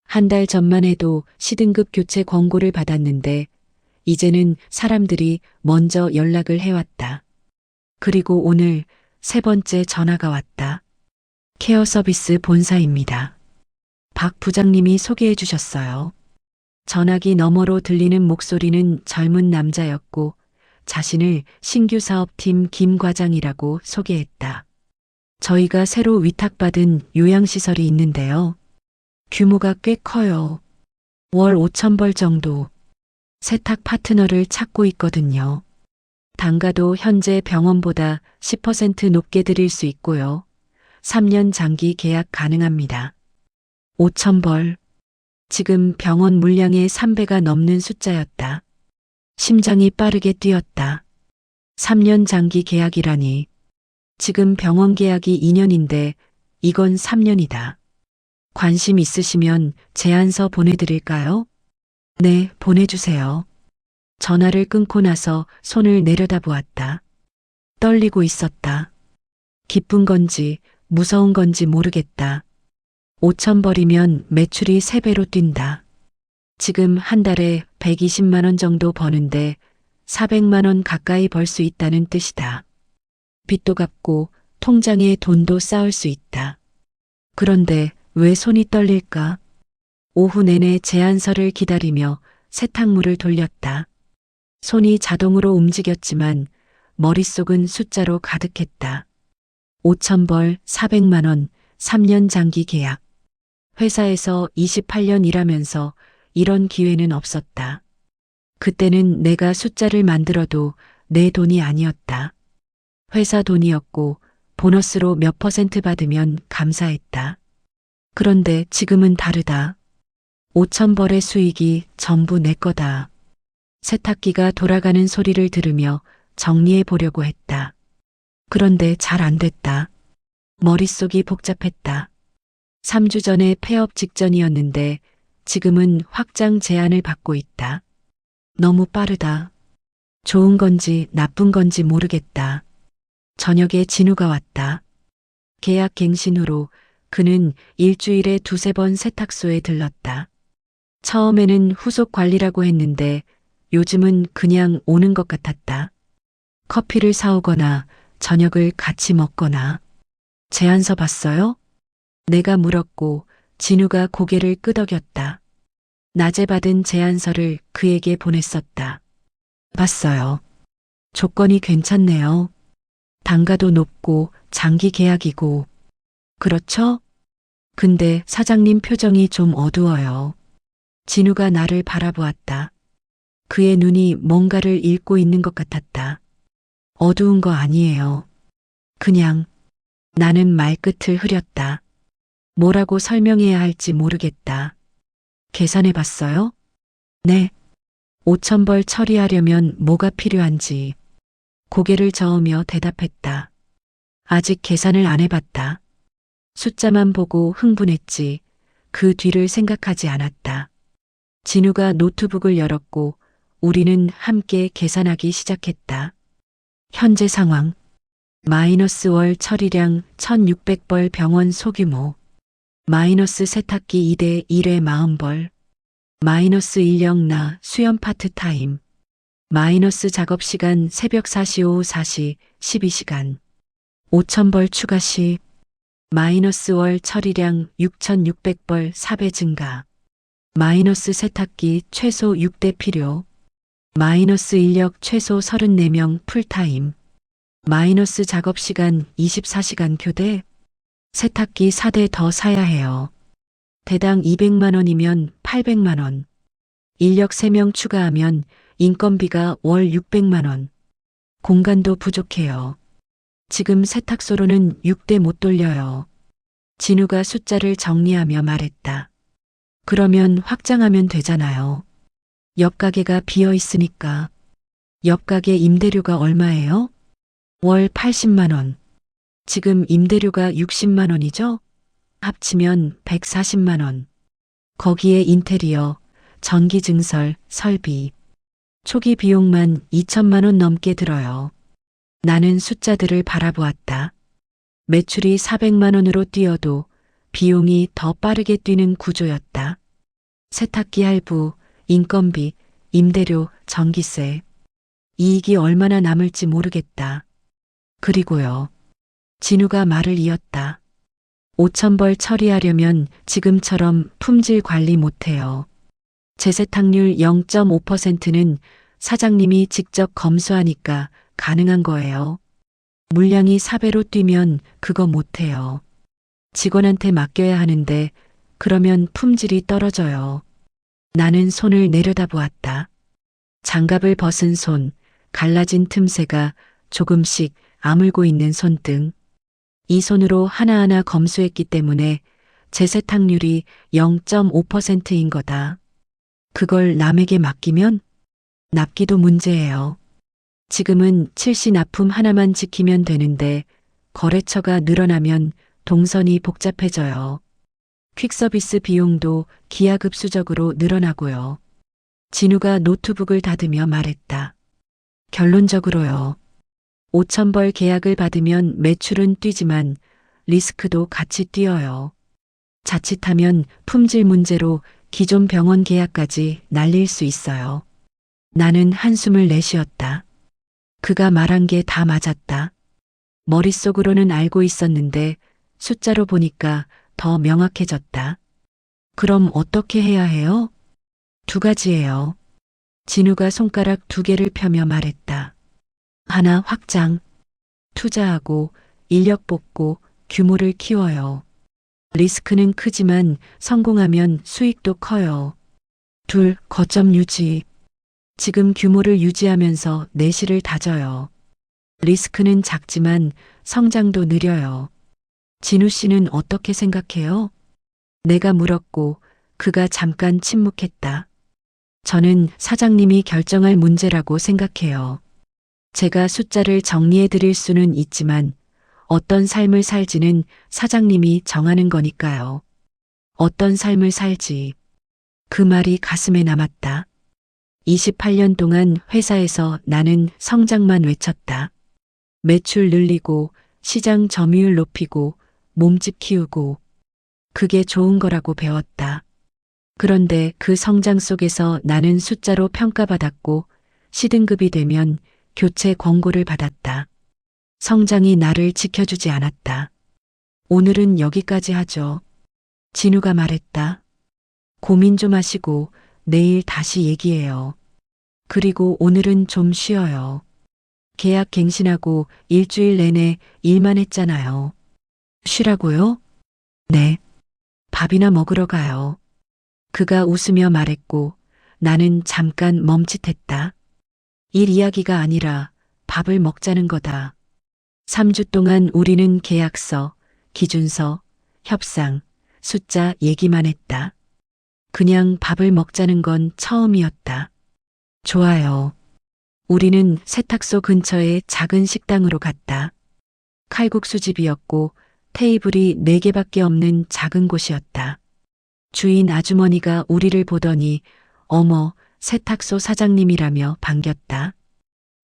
한 달 전만 해도 시등급 교체 권고를 받았는데 이제는 사람들이 먼저 연락을 해왔다. 그리고 오늘 세 번째 전화가 왔다. 케어 서비스 본사입니다. 박 부장님이 소개해 주셨어요. 전화기 너머로 들리는 목소리는 젊은 남자였고 자신을 신규 사업팀 김 과장이라고 소개했다. 저희가 새로 위탁받은 요양시설이 있는데요. 규모가 꽤 커요. 월 5,000벌 정도. 세탁 파트너를 찾고 있거든요. 단가도 현재 병원보다 10% 높게 드릴 수 있고요. 3년 장기 계약 가능합니다. 5,000벌. 지금 병원 물량의 3배가 넘는 숫자였다. 심장이 빠르게 뛰었다. 3년 장기 계약이라니. 지금 병원 계약이 2년인데 이건 3년이다. 관심 있으시면 제안서 보내드릴까요? 네, 보내주세요. 전화를 끊고 나서 손을 내려다보았다. 떨리고 있었다. 기쁜 건지 무서운 건지 모르겠다. 5,000벌이면 매출이 3배로 뛴다. 지금 한 달에 120만 원 정도 버는데 400만 원 가까이 벌 수 있다는 뜻이다. 빚도 갚고 통장에 돈도 쌓을 수 있다. 그런데 왜 손이 떨릴까? 오후 내내 제안서를 기다리며 세탁물을 돌렸다. 손이 자동으로 움직였지만 머릿속은 숫자로 가득했다. 5,000벌, 400만 원, 3년 장기 계약. 회사에서 28년 일하면서 이런 기회는 없었다. 그때는 내가 숫자를 만들어도 내 돈이 아니었다. 회사 돈이었고 보너스로 몇 퍼센트 받으면 감사했다. 그런데 지금은 다르다. 5,000벌의 수익이 전부 내 거다. 세탁기가 돌아가는 소리를 들으며 정리해 보려고 했다. 그런데 잘 안 됐다. 머릿속이 복잡했다. 3주 전에 폐업 직전이었는데 지금은 확장 제안을 받고 있다. 너무 빠르다. 좋은 건지 나쁜 건지 모르겠다. 저녁에 진우가 왔다. 계약 갱신 후로 그는 일주일에 2~3번 세탁소에 들렀다. 처음에는 후속 관리라고 했는데 요즘은 그냥 오는 것 같았다. 커피를 사오거나 저녁을 같이 먹거나. 제안서 봤어요? 내가 물었고 진우가 고개를 끄덕였다. 낮에 받은 제안서를 그에게 보냈었다. 봤어요. 조건이 괜찮네요. 단가도 높고 장기 계약이고. 그렇죠? 근데 사장님 표정이 좀 어두워요. 진우가 나를 바라보았다. 그의 눈이 뭔가를 읽고 있는 것 같았다. 어두운 거 아니에요. 그냥. 나는 말끝을 흐렸다. 뭐라고 설명해야 할지 모르겠다. 계산해 봤어요? 네. 5,000벌 처리하려면 뭐가 필요한지. 고개를 저으며 대답했다. 아직 계산을 안 해봤다. 숫자만 보고 흥분했지 그 뒤를 생각하지 않았다. 진우가 노트북을 열었고 우리는 함께 계산하기 시작했다. 현재 상황. 마이너스 월 처리량 1600벌 병원 소규모. 마이너스 세탁기 2대 1회 40벌. 마이너스 인력 나 수연 파트타임. 마이너스 작업시간 새벽 4시 오후 4시 12시간. 5000벌 추가 시. 마이너스 월 처리량 6600벌 4배 증가. 마이너스 세탁기 최소 6대 필요. 마이너스 인력 최소 34명 풀타임. 마이너스 작업시간 24시간 교대. 세탁기 4대 더 사야 해요. 대당 200만 원이면 800만 원. 인력 3명 추가하면 인건비가 월 600만 원. 공간도 부족해요. 지금 세탁소로는 6대 못 돌려요. 진우가 숫자를 정리하며 말했다. 그러면 확장하면 되잖아요. 옆 가게가 비어 있으니까. 옆 가게 임대료가 얼마예요? 월 80만 원. 지금 임대료가 60만 원이죠? 합치면 140만 원. 거기에 인테리어, 전기 증설, 설비. 초기 비용만 2천만 원 넘게 들어요. 나는 숫자들을 바라보았다. 매출이 400만 원으로 뛰어도 비용이 더 빠르게 뛰는 구조였다. 세탁기 할부, 인건비, 임대료, 전기세. 이익이 얼마나 남을지 모르겠다. 그리고요. 진우가 말을 이었다. 5,000벌 처리하려면 지금처럼 품질 관리 못해요. 재세탁률 0.5%는 사장님이 직접 검수하니까 가능한 거예요. 물량이 4배로 뛰면 그거 못해요. 직원한테 맡겨야 하는데 그러면 품질이 떨어져요. 나는 손을 내려다보았다. 장갑을 벗은 손, 갈라진 틈새가 조금씩 아물고 있는 손등. 이 손으로 하나하나 검수했기 때문에 재세탁률이 0.5%인 거다. 그걸 남에게 맡기면 납기도 문제예요. 지금은 칠시 납품 하나만 지키면 되는데 거래처가 늘어나면 동선이 복잡해져요. 퀵서비스 비용도 기하급수적으로 늘어나고요. 진우가 노트북을 닫으며 말했다. 결론적으로요. 5,000벌 계약을 받으면 매출은 뛰지만 리스크도 같이 뛰어요. 자칫하면 품질 문제로 기존 병원 계약까지 날릴 수 있어요. 나는 한숨을 내쉬었다. 그가 말한 게 다 맞았다. 머릿속으로는 알고 있었는데 숫자로 보니까 더 명확해졌다. 그럼 어떻게 해야 해요? 2가지예요. 진우가 손가락 2개를 펴며 말했다. 하나 확장. 투자하고 인력 뽑고 규모를 키워요. 리스크는 크지만 성공하면 수익도 커요. 2. 거점 유지. 지금 규모를 유지하면서 내실을 다져요. 리스크는 작지만 성장도 느려요. 진우 씨는 어떻게 생각해요? 내가 물었고 그가 잠깐 침묵했다. 저는 사장님이 결정할 문제라고 생각해요. 제가 숫자를 정리해 드릴 수는 있지만 어떤 삶을 살지는 사장님이 정하는 거니까요. 어떤 삶을 살지. 그 말이 가슴에 남았다. 28년 동안 회사에서 나는 성장만 외쳤다. 매출 늘리고 시장 점유율 높이고 몸집 키우고 그게 좋은 거라고 배웠다. 그런데 그 성장 속에서 나는 숫자로 평가받았고 C등급이 되면 교체 권고를 받았다. 성장이 나를 지켜주지 않았다. 오늘은 여기까지 하죠. 진우가 말했다. 고민 좀 하시고 내일 다시 얘기해요. 그리고 오늘은 좀 쉬어요. 계약 갱신하고 일주일 내내 일만 했잖아요. 쉬라고요? 네. 밥이나 먹으러 가요. 그가 웃으며 말했고 나는 잠깐 멈칫했다. 일 이야기가 아니라 밥을 먹자는 거다. 3주 동안 우리는 계약서, 기준서, 협상, 숫자 얘기만 했다. 그냥 밥을 먹자는 건 처음이었다. 좋아요. 우리는 세탁소 근처의 작은 식당으로 갔다. 칼국수집이었고 테이블이 4개밖에 없는 작은 곳이었다. 주인 아주머니가 우리를 보더니 어머, 세탁소 사장님이라며 반겼다.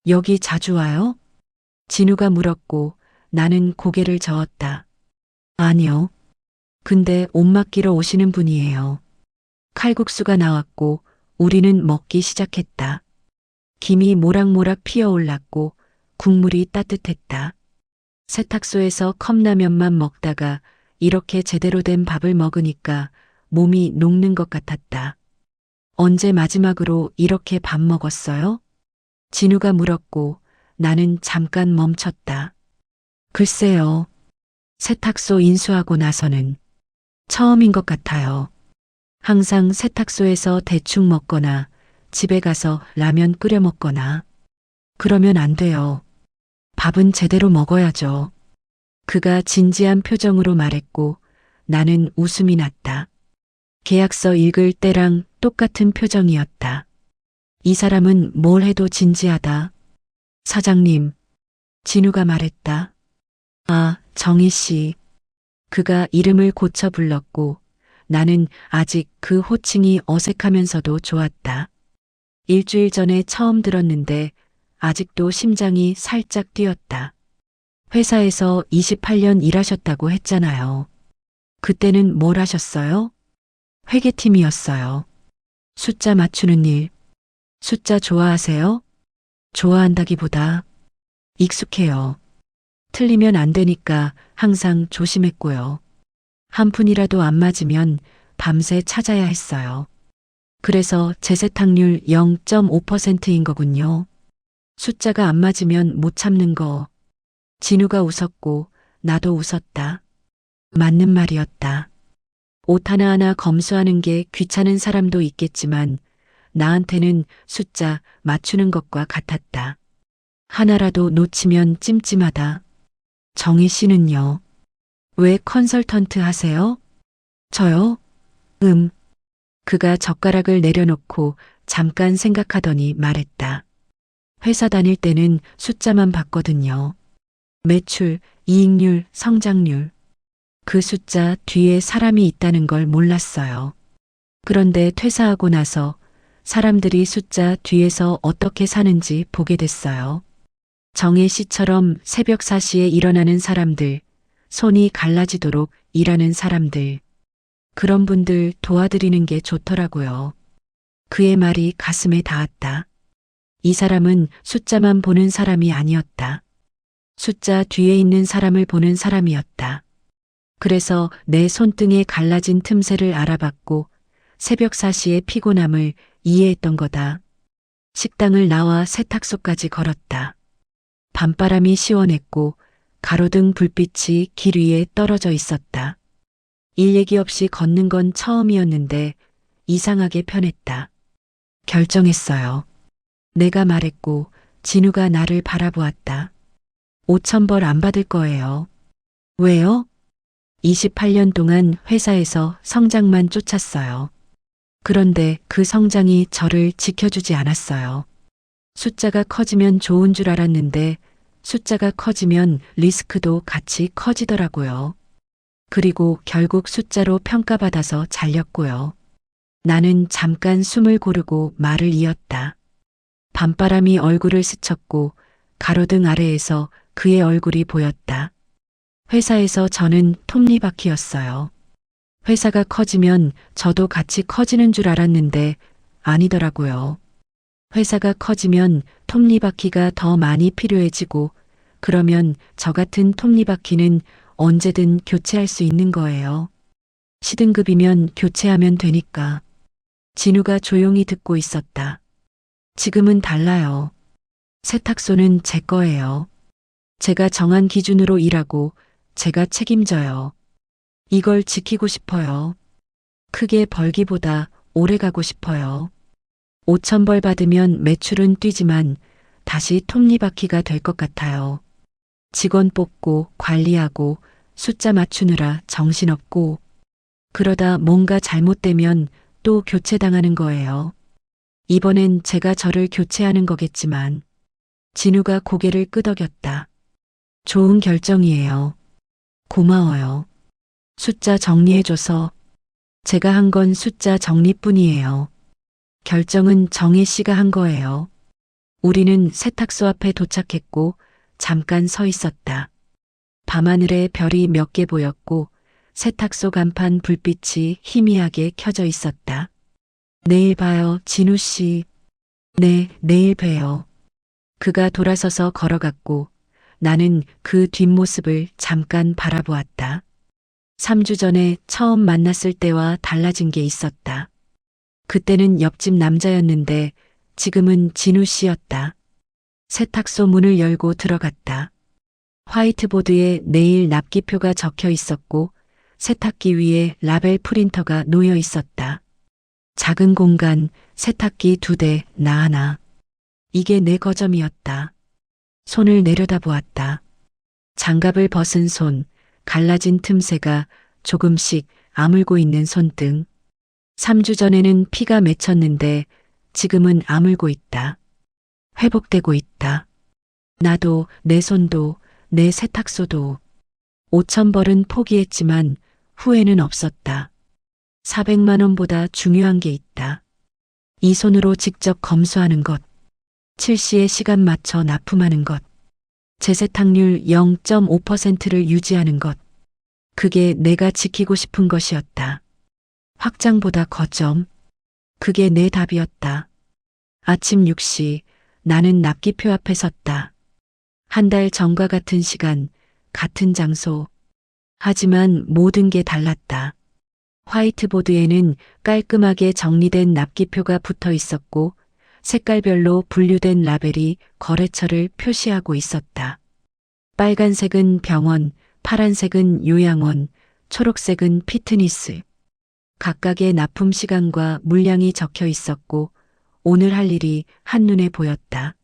여기 자주 와요? 진우가 물었고 나는 고개를 저었다. 아니요. 근데 옷 맡기러 오시는 분이에요. 칼국수가 나왔고 우리는 먹기 시작했다. 김이 모락모락 피어올랐고 국물이 따뜻했다. 세탁소에서 컵라면만 먹다가 이렇게 제대로 된 밥을 먹으니까 몸이 녹는 것 같았다. 언제 마지막으로 이렇게 밥 먹었어요? 진우가 물었고 나는 잠깐 멈췄다. 글쎄요. 세탁소 인수하고 나서는 처음인 것 같아요. 항상 세탁소에서 대충 먹거나 집에 가서 라면 끓여 먹거나. 그러면 안 돼요. 밥은 제대로 먹어야죠. 그가 진지한 표정으로 말했고 나는 웃음이 났다. 계약서 읽을 때랑 똑같은 표정이었다. 이 사람은 뭘 해도 진지하다. 사장님, 진우가 말했다. 아, 정희 씨. 그가 이름을 고쳐 불렀고 나는 아직 그 호칭이 어색하면서도 좋았다. 일주일 전에 처음 들었는데 아직도 심장이 살짝 뛰었다. 회사에서 28년 일하셨다고 했잖아요. 그때는 뭘 하셨어요? 회계팀이었어요. 숫자 맞추는 일. 숫자 좋아하세요? 좋아한다기보다 익숙해요. 틀리면 안 되니까 항상 조심했고요. 한 푼이라도 안 맞으면 밤새 찾아야 했어요. 그래서 재세탁률 0.5%인 거군요. 숫자가 안 맞으면 못 참는 거. 진우가 웃었고 나도 웃었다. 맞는 말이었다. 옷 하나하나 검수하는 게 귀찮은 사람도 있겠지만 나한테는 숫자 맞추는 것과 같았다. 하나라도 놓치면 찜찜하다. 정희 씨는요? 왜 컨설턴트 하세요? 저요? 그가 젓가락을 내려놓고 잠깐 생각하더니 말했다. 회사 다닐 때는 숫자만 봤거든요. 매출, 이익률, 성장률. 그 숫자 뒤에 사람이 있다는 걸 몰랐어요. 그런데 퇴사하고 나서 사람들이 숫자 뒤에서 어떻게 사는지 보게 됐어요. 정혜 씨처럼 새벽 4시에 일어나는 사람들, 손이 갈라지도록 일하는 사람들. 그런 분들 도와드리는 게 좋더라고요. 그의 말이 가슴에 닿았다. 이 사람은 숫자만 보는 사람이 아니었다. 숫자 뒤에 있는 사람을 보는 사람이었다. 그래서 내 손등에 갈라진 틈새를 알아봤고 새벽 4시의 피곤함을 이해했던 거다. 식당을 나와 세탁소까지 걸었다. 밤바람이 시원했고 가로등 불빛이 길 위에 떨어져 있었다. 일 얘기 없이 걷는 건 처음이었는데 이상하게 편했다. 결정했어요. 내가 말했고 진우가 나를 바라보았다. 5,000벌 안 받을 거예요. 왜요? 28년 동안 회사에서 성장만 쫓았어요. 그런데 그 성장이 저를 지켜주지 않았어요. 숫자가 커지면 좋은 줄 알았는데 숫자가 커지면 리스크도 같이 커지더라고요. 그리고 결국 숫자로 평가받아서 잘렸고요. 나는 잠깐 숨을 고르고 말을 이었다. 밤바람이 얼굴을 스쳤고 가로등 아래에서 그의 얼굴이 보였다. 회사에서 저는 톱니바퀴였어요. 회사가 커지면 저도 같이 커지는 줄 알았는데 아니더라고요. 회사가 커지면 톱니바퀴가 더 많이 필요해지고 그러면 저 같은 톱니바퀴는 언제든 교체할 수 있는 거예요. 시등급이면 교체하면 되니까. 진우가 조용히 듣고 있었다. 지금은 달라요. 세탁소는 제 거예요. 제가 정한 기준으로 일하고 제가 책임져요. 이걸 지키고 싶어요. 크게 벌기보다 오래 가고 싶어요. 5,000벌 받으면 매출은 뛰지만 다시 톱니바퀴가 될 것 같아요. 직원 뽑고 관리하고 숫자 맞추느라 정신없고 그러다 뭔가 잘못되면 또 교체당하는 거예요. 이번엔 제가 저를 교체하는 거겠지만 진우가 고개를 끄덕였다. 좋은 결정이에요. 고마워요. 숫자 정리해줘서. 제가 한 건 숫자 정리뿐이에요. 결정은 정혜 씨가 한 거예요. 우리는 세탁소 앞에 도착했고 잠깐 서 있었다. 밤하늘에 별이 몇 개 보였고 세탁소 간판 불빛이 희미하게 켜져 있었다. 내일 봐요, 진우 씨. 네, 내일 봬요. 그가 돌아서서 걸어갔고 나는 그 뒷모습을 잠깐 바라보았다. 3주 전에 처음 만났을 때와 달라진 게 있었다. 그때는 옆집 남자였는데 지금은 진우 씨였다. 세탁소 문을 열고 들어갔다. 화이트보드에 내일 납기표가 적혀 있었고 세탁기 위에 라벨 프린터가 놓여 있었다. 작은 공간, 세탁기 2대, 나 하나. 이게 내 거점이었다. 손을 내려다보았다. 장갑을 벗은 손, 갈라진 틈새가 조금씩 아물고 있는 손등. 3주 전에는 피가 맺혔는데 지금은 아물고 있다. 회복되고 있다. 나도, 내 손도, 내 세탁소도. 5천 벌은 포기했지만 후회는 없었다. 400만 원보다 중요한 게 있다. 이 손으로 직접 검수하는 것. 7시에 시간 맞춰 납품하는 것. 재세탁률 0.5%를 유지하는 것. 그게 내가 지키고 싶은 것이었다. 확장보다 거점. 그게 내 답이었다. 아침 6시 나는 납기표 앞에 섰다. 한 달 전과 같은 시간, 같은 장소. 하지만 모든 게 달랐다. 화이트보드에는 깔끔하게 정리된 납기표가 붙어 있었고 색깔별로 분류된 라벨이 거래처를 표시하고 있었다. 빨간색은 병원, 파란색은 요양원, 초록색은 피트니스. 각각의 납품 시간과 물량이 적혀 있었고 오늘 할 일이 한눈에 보였다.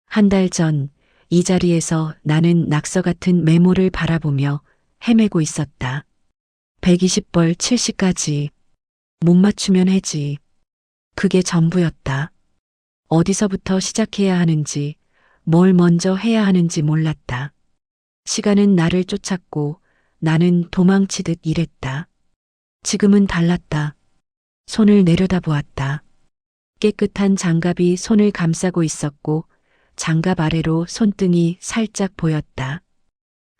한 달 전 이 자리에서 나는 낙서 같은 메모를 바라보며 헤매고 있었다. 120벌 70까지. 못 맞추면 해지. 그게 전부였다. 어디서부터 시작해야 하는지, 뭘 먼저 해야 하는지 몰랐다. 시간은 나를 쫓았고 나는 도망치듯 일했다. 지금은 달랐다. 손을 내려다보았다. 깨끗한 장갑이 손을 감싸고 있었고 장갑 아래로 손등이 살짝 보였다.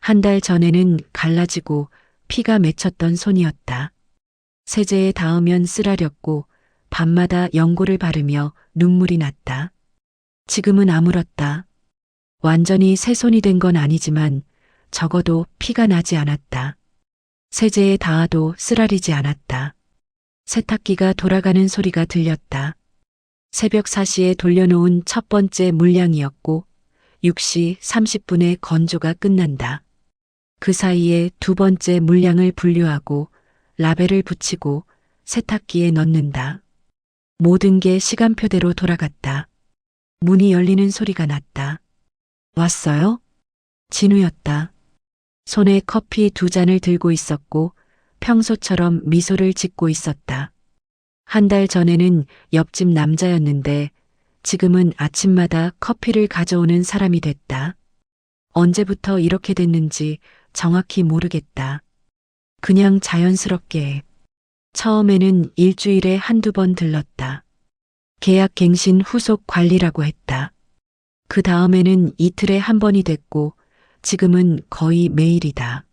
한 달 전에는 갈라지고 피가 맺혔던 손이었다. 세제에 닿으면 쓰라렸고 밤마다 연고를 바르며 눈물이 났다. 지금은 아물었다. 완전히 새 손이 된 건 아니지만 적어도 피가 나지 않았다. 세제에 닿아도 쓰라리지 않았다. 세탁기가 돌아가는 소리가 들렸다. 새벽 4시에 돌려놓은 첫 번째 물량이었고 6시 30분에 건조가 끝난다. 그 사이에 두 번째 물량을 분류하고 라벨을 붙이고 세탁기에 넣는다. 모든 게 시간표대로 돌아갔다. 문이 열리는 소리가 났다. 왔어요? 진우였다. 손에 커피 2잔을 들고 있었고 평소처럼 미소를 짓고 있었다. 한 달 전에는 옆집 남자였는데 지금은 아침마다 커피를 가져오는 사람이 됐다. 언제부터 이렇게 됐는지 정확히 모르겠다. 그냥 자연스럽게. 처음에는 일주일에 한두 번 들렀다. 계약 갱신 후속 관리라고 했다. 그 다음에는 이틀에 한 번이 됐고 지금은 거의 매일이다.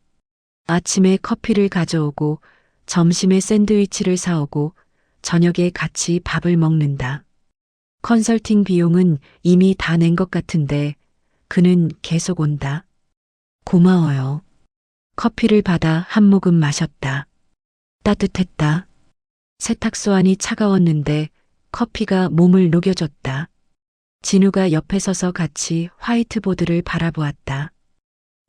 아침에 커피를 가져오고 점심에 샌드위치를 사오고 저녁에 같이 밥을 먹는다. 컨설팅 비용은 이미 다 낸 것 같은데 그는 계속 온다. 고마워요. 커피를 받아 한 모금 마셨다. 따뜻했다. 세탁소 안이 차가웠는데 커피가 몸을 녹여줬다. 진우가 옆에 서서 같이 화이트보드를 바라보았다.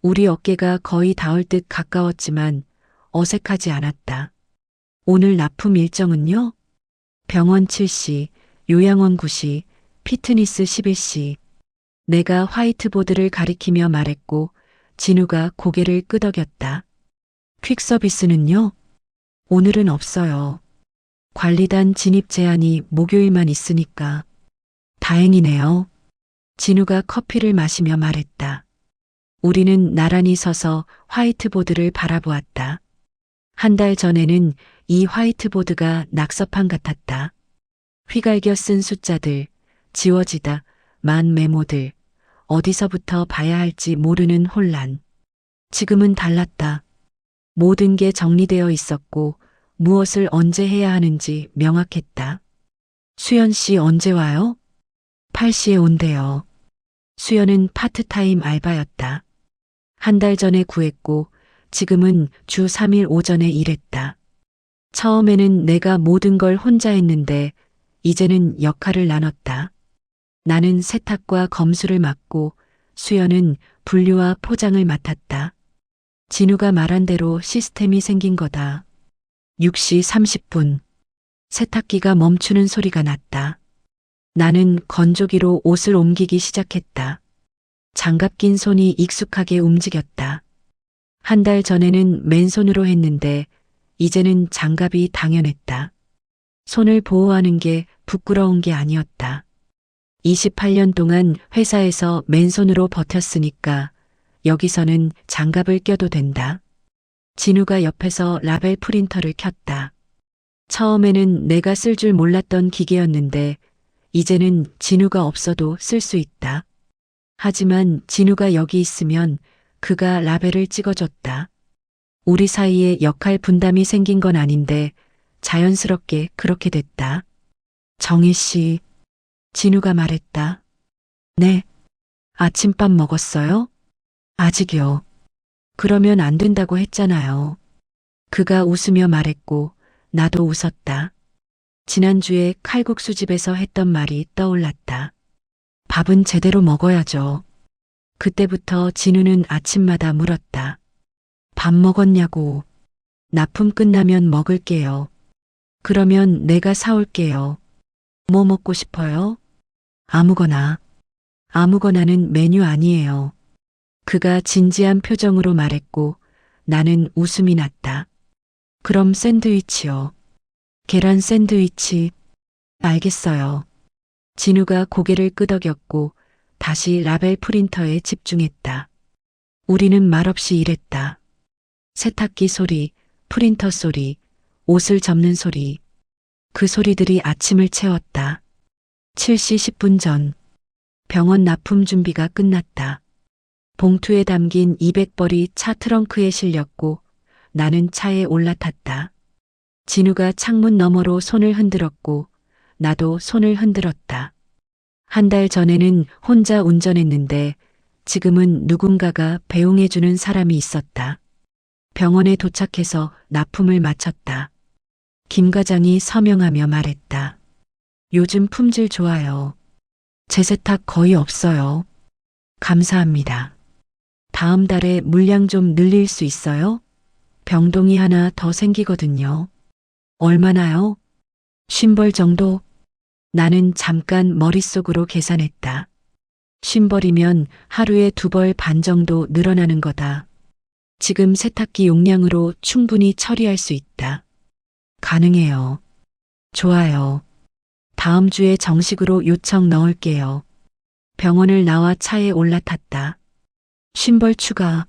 우리 어깨가 거의 닿을 듯 가까웠지만 어색하지 않았다. 오늘 납품 일정은요? 병원 7시, 요양원 9시, 피트니스 11시. 내가 화이트보드를 가리키며 말했고 진우가 고개를 끄덕였다. 퀵서비스는요? 오늘은 없어요. 관리단 진입 제한이 목요일만 있으니까. 다행이네요. 진우가 커피를 마시며 말했다. 우리는 나란히 서서 화이트보드를 바라보았다. 한 달 전에는 이 화이트보드가 낙서판 같았다. 휘갈겨 쓴 숫자들, 지워지다, 만 메모들, 어디서부터 봐야 할지 모르는 혼란. 지금은 달랐다. 모든 게 정리되어 있었고 무엇을 언제 해야 하는지 명확했다. 수연 씨 언제 와요? 8시에 온대요. 수연은 파트타임 알바였다. 한 달 전에 구했고 지금은 주 3일 오전에 일했다. 처음에는 내가 모든 걸 혼자 했는데 이제는 역할을 나눴다. 나는 세탁과 검수를 맡고 수연은 분류와 포장을 맡았다. 진우가 말한 대로 시스템이 생긴 거다. 6시 30분. 세탁기가 멈추는 소리가 났다. 나는 건조기로 옷을 옮기기 시작했다. 장갑 낀 손이 익숙하게 움직였다. 한 달 전에는 맨손으로 했는데 이제는 장갑이 당연했다. 손을 보호하는 게 부끄러운 게 아니었다. 28년 동안 회사에서 맨손으로 버텼으니까 여기서는 장갑을 껴도 된다. 진우가 옆에서 라벨 프린터를 켰다. 처음에는 내가 쓸 줄 몰랐던 기계였는데 이제는 진우가 없어도 쓸 수 있다. 하지만 진우가 여기 있으면 그가 라벨을 찍어줬다. 우리 사이에 역할 분담이 생긴 건 아닌데 자연스럽게 그렇게 됐다. 정희 씨, 진우가 말했다. 네. 아침밥 먹었어요? 아직요. 그러면 안 된다고 했잖아요. 그가 웃으며 말했고 나도 웃었다. 지난주에 칼국수집에서 했던 말이 떠올랐다. 밥은 제대로 먹어야죠. 그때부터 진우는 아침마다 물었다. 밥 먹었냐고. 납품 끝나면 먹을게요. 그러면 내가 사올게요. 뭐 먹고 싶어요? 아무거나. 아무거나는 메뉴 아니에요. 그가 진지한 표정으로 말했고 나는 웃음이 났다. 그럼 샌드위치요. 계란 샌드위치. 알겠어요. 진우가 고개를 끄덕였고 다시 라벨 프린터에 집중했다. 우리는 말없이 일했다. 세탁기 소리, 프린터 소리, 옷을 접는 소리. 그 소리들이 아침을 채웠다. 7시 10분 전. 병원 납품 준비가 끝났다. 봉투에 담긴 200벌이 차 트렁크에 실렸고 나는 차에 올라탔다. 진우가 창문 너머로 손을 흔들었고 나도 손을 흔들었다. 한 달 전에는 혼자 운전했는데 지금은 누군가가 배웅해주는 사람이 있었다. 병원에 도착해서 납품을 마쳤다. 김 과장이 서명하며 말했다. 요즘 품질 좋아요. 제 세탁 거의 없어요. 감사합니다. 다음 달에 물량 좀 늘릴 수 있어요? 병동이 하나 더 생기거든요. 얼마나요? 50벌 정도? 나는 잠깐 머릿속으로 계산했다. 50벌이면 하루에 2벌 반 정도 늘어나는 거다. 지금 세탁기 용량으로 충분히 처리할 수 있다. 가능해요. 좋아요. 다음 주에 정식으로 요청 넣을게요. 병원을 나와 차에 올라탔다. 50벌 추가.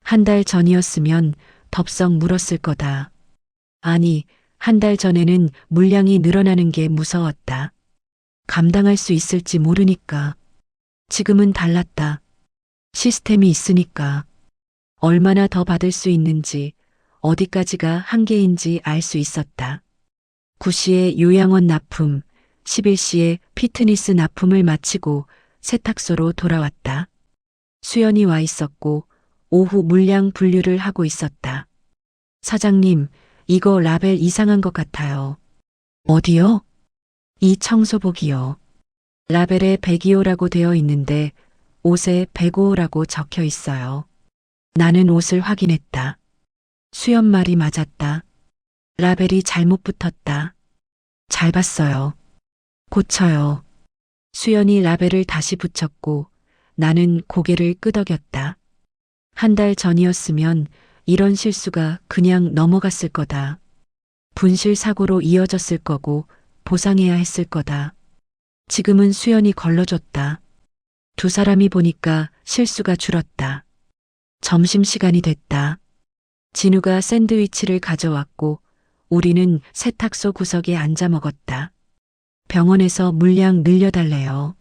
한 달 전이었으면 덥석 물었을 거다. 아니, 한 달 전에는 물량이 늘어나는 게 무서웠다. 감당할 수 있을지 모르니까. 지금은 달랐다. 시스템이 있으니까. 얼마나 더 받을 수 있는지, 어디까지가 한계인지 알 수 있었다. 9시에 요양원 납품, 11시에 피트니스 납품을 마치고 세탁소로 돌아왔다. 수연이 와 있었고 오후 물량 분류를 하고 있었다. 사장님, 이거 라벨 이상한 것 같아요. 어디요? 이 청소복이요. 라벨에 102호라고 되어 있는데 옷에 105호라고 적혀 있어요. 나는 옷을 확인했다. 수연 말이 맞았다. 라벨이 잘못 붙었다. 잘 봤어요. 고쳐요. 수연이 라벨을 다시 붙였고 나는 고개를 끄덕였다. 한 달 전이었으면 이런 실수가 그냥 넘어갔을 거다. 분실 사고로 이어졌을 거고 보상해야 했을 거다. 지금은 수연이 걸러줬다. 두 사람이 보니까 실수가 줄었다. 점심시간이 됐다. 진우가 샌드위치를 가져왔고 우리는 세탁소 구석에 앉아 먹었다. 병원에서 물량 늘려달래요.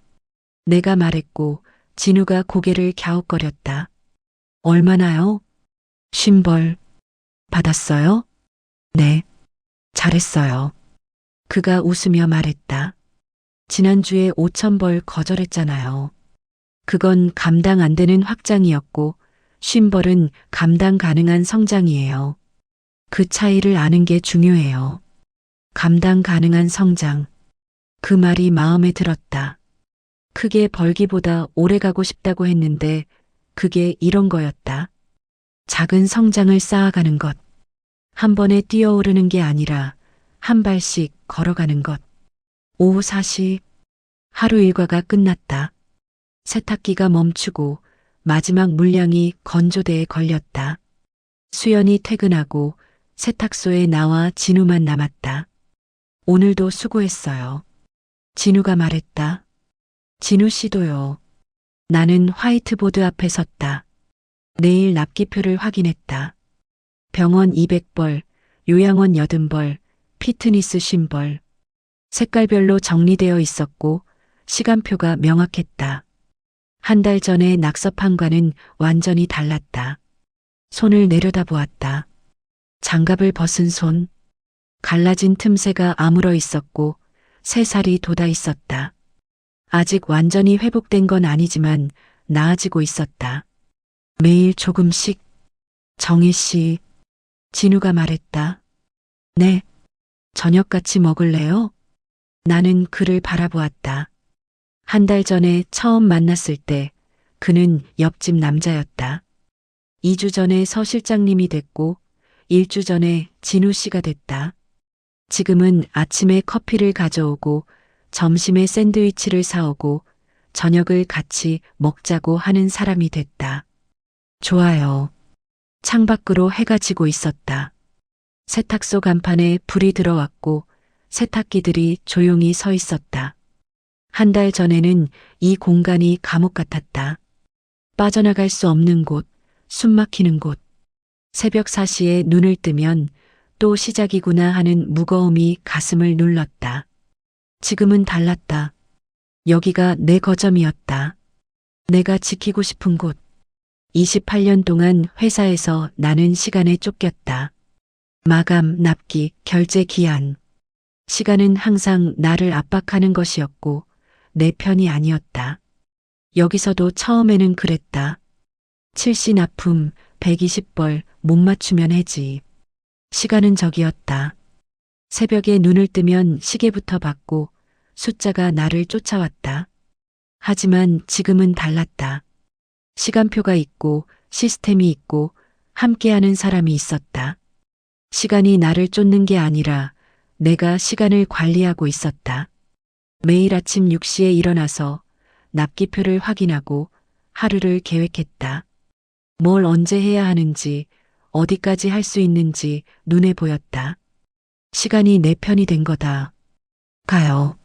내가 말했고 진우가 고개를 갸웃거렸다. 얼마나요? 50벌. 받았어요? 네. 잘했어요. 그가 웃으며 말했다. 지난주에 5,000벌 거절했잖아요. 그건 감당 안 되는 확장이었고 50벌은 감당 가능한 성장이에요. 그 차이를 아는 게 중요해요. 감당 가능한 성장. 그 말이 마음에 들었다. 크게 벌기보다 오래 가고 싶다고 했는데 그게 이런 거였다. 작은 성장을 쌓아가는 것. 한 번에 뛰어오르는 게 아니라 한 발씩 걸어가는 것. 오후 4시 하루 일과가 끝났다. 세탁기가 멈추고 마지막 물량이 건조대에 걸렸다. 수연이 퇴근하고 세탁소에 나와 진우만 남았다. 오늘도 수고했어요. 진우가 말했다. 진우 씨도요. 나는 화이트보드 앞에 섰다. 내일 납기표를 확인했다. 병원 200벌, 요양원 80벌, 피트니스 50벌. 색깔별로 정리되어 있었고 시간표가 명확했다. 한 달 전에 낙서판과는 완전히 달랐다. 손을 내려다보았다. 장갑을 벗은 손. 갈라진 틈새가 아물어 있었고 새살이 돋아 있었다. 아직 완전히 회복된 건 아니지만 나아지고 있었다. 매일 조금씩. 정희 씨. 진우가 말했다. 네. 저녁 같이 먹을래요? 나는 그를 바라보았다. 한 달 전에 처음 만났을 때 그는 옆집 남자였다. 2주 전에 서 실장님이 됐고 1주 전에 진우 씨가 됐다. 지금은 아침에 커피를 가져오고 점심에 샌드위치를 사오고 저녁을 같이 먹자고 하는 사람이 됐다. 좋아요. 창밖으로 해가 지고 있었다. 세탁소 간판에 불이 들어왔고 세탁기들이 조용히 서 있었다. 한 달 전에는 이 공간이 감옥 같았다. 빠져나갈 수 없는 곳, 숨 막히는 곳. 새벽 4시에 눈을 뜨면 또 시작이구나 하는 무거움이 가슴을 눌렀다. 지금은 달랐다. 여기가 내 거점이었다. 내가 지키고 싶은 곳. 28년 동안 회사에서 나는 시간에 쫓겼다. 마감, 납기, 결제 기한. 시간은 항상 나를 압박하는 것이었고 내 편이 아니었다. 여기서도 처음에는 그랬다. 7시 납품, 120벌, 못 맞추면 해지. 시간은 적이었다. 새벽에 눈을 뜨면 시계부터 봤고 숫자가 나를 쫓아왔다. 하지만 지금은 달랐다. 시간표가 있고 시스템이 있고 함께하는 사람이 있었다. 시간이 나를 쫓는 게 아니라 내가 시간을 관리하고 있었다. 매일 아침 6시에 일어나서 납기표를 확인하고 하루를 계획했다. 뭘 언제 해야 하는지, 어디까지 할 수 있는지 눈에 보였다. 시간이 내 편이 된 거다. 가요.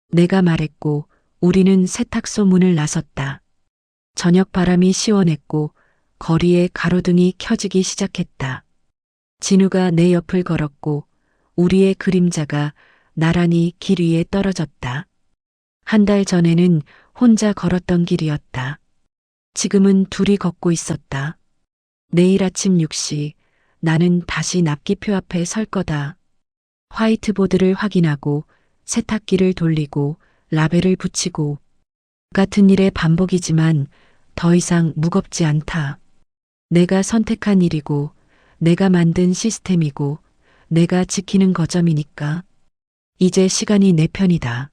내가 말했고 우리는 세탁소 문을 나섰다. 저녁 바람이 시원했고 거리에 가로등이 켜지기 시작했다. 진우가 내 옆을 걸었고 우리의 그림자가 나란히 길 위에 떨어졌다. 한 달 전에는 혼자 걸었던 길이었다. 지금은 둘이 걷고 있었다. 내일 아침 6시 나는 다시 납기표 앞에 설 거다. 화이트보드를 확인하고 세탁기를 돌리고 라벨을 붙이고 같은 일의 반복이지만 더 이상 무겁지 않다. 내가 선택한 일이고 내가 만든 시스템이고 내가 지키는 거점이니까 이제 시간이 내 편이다.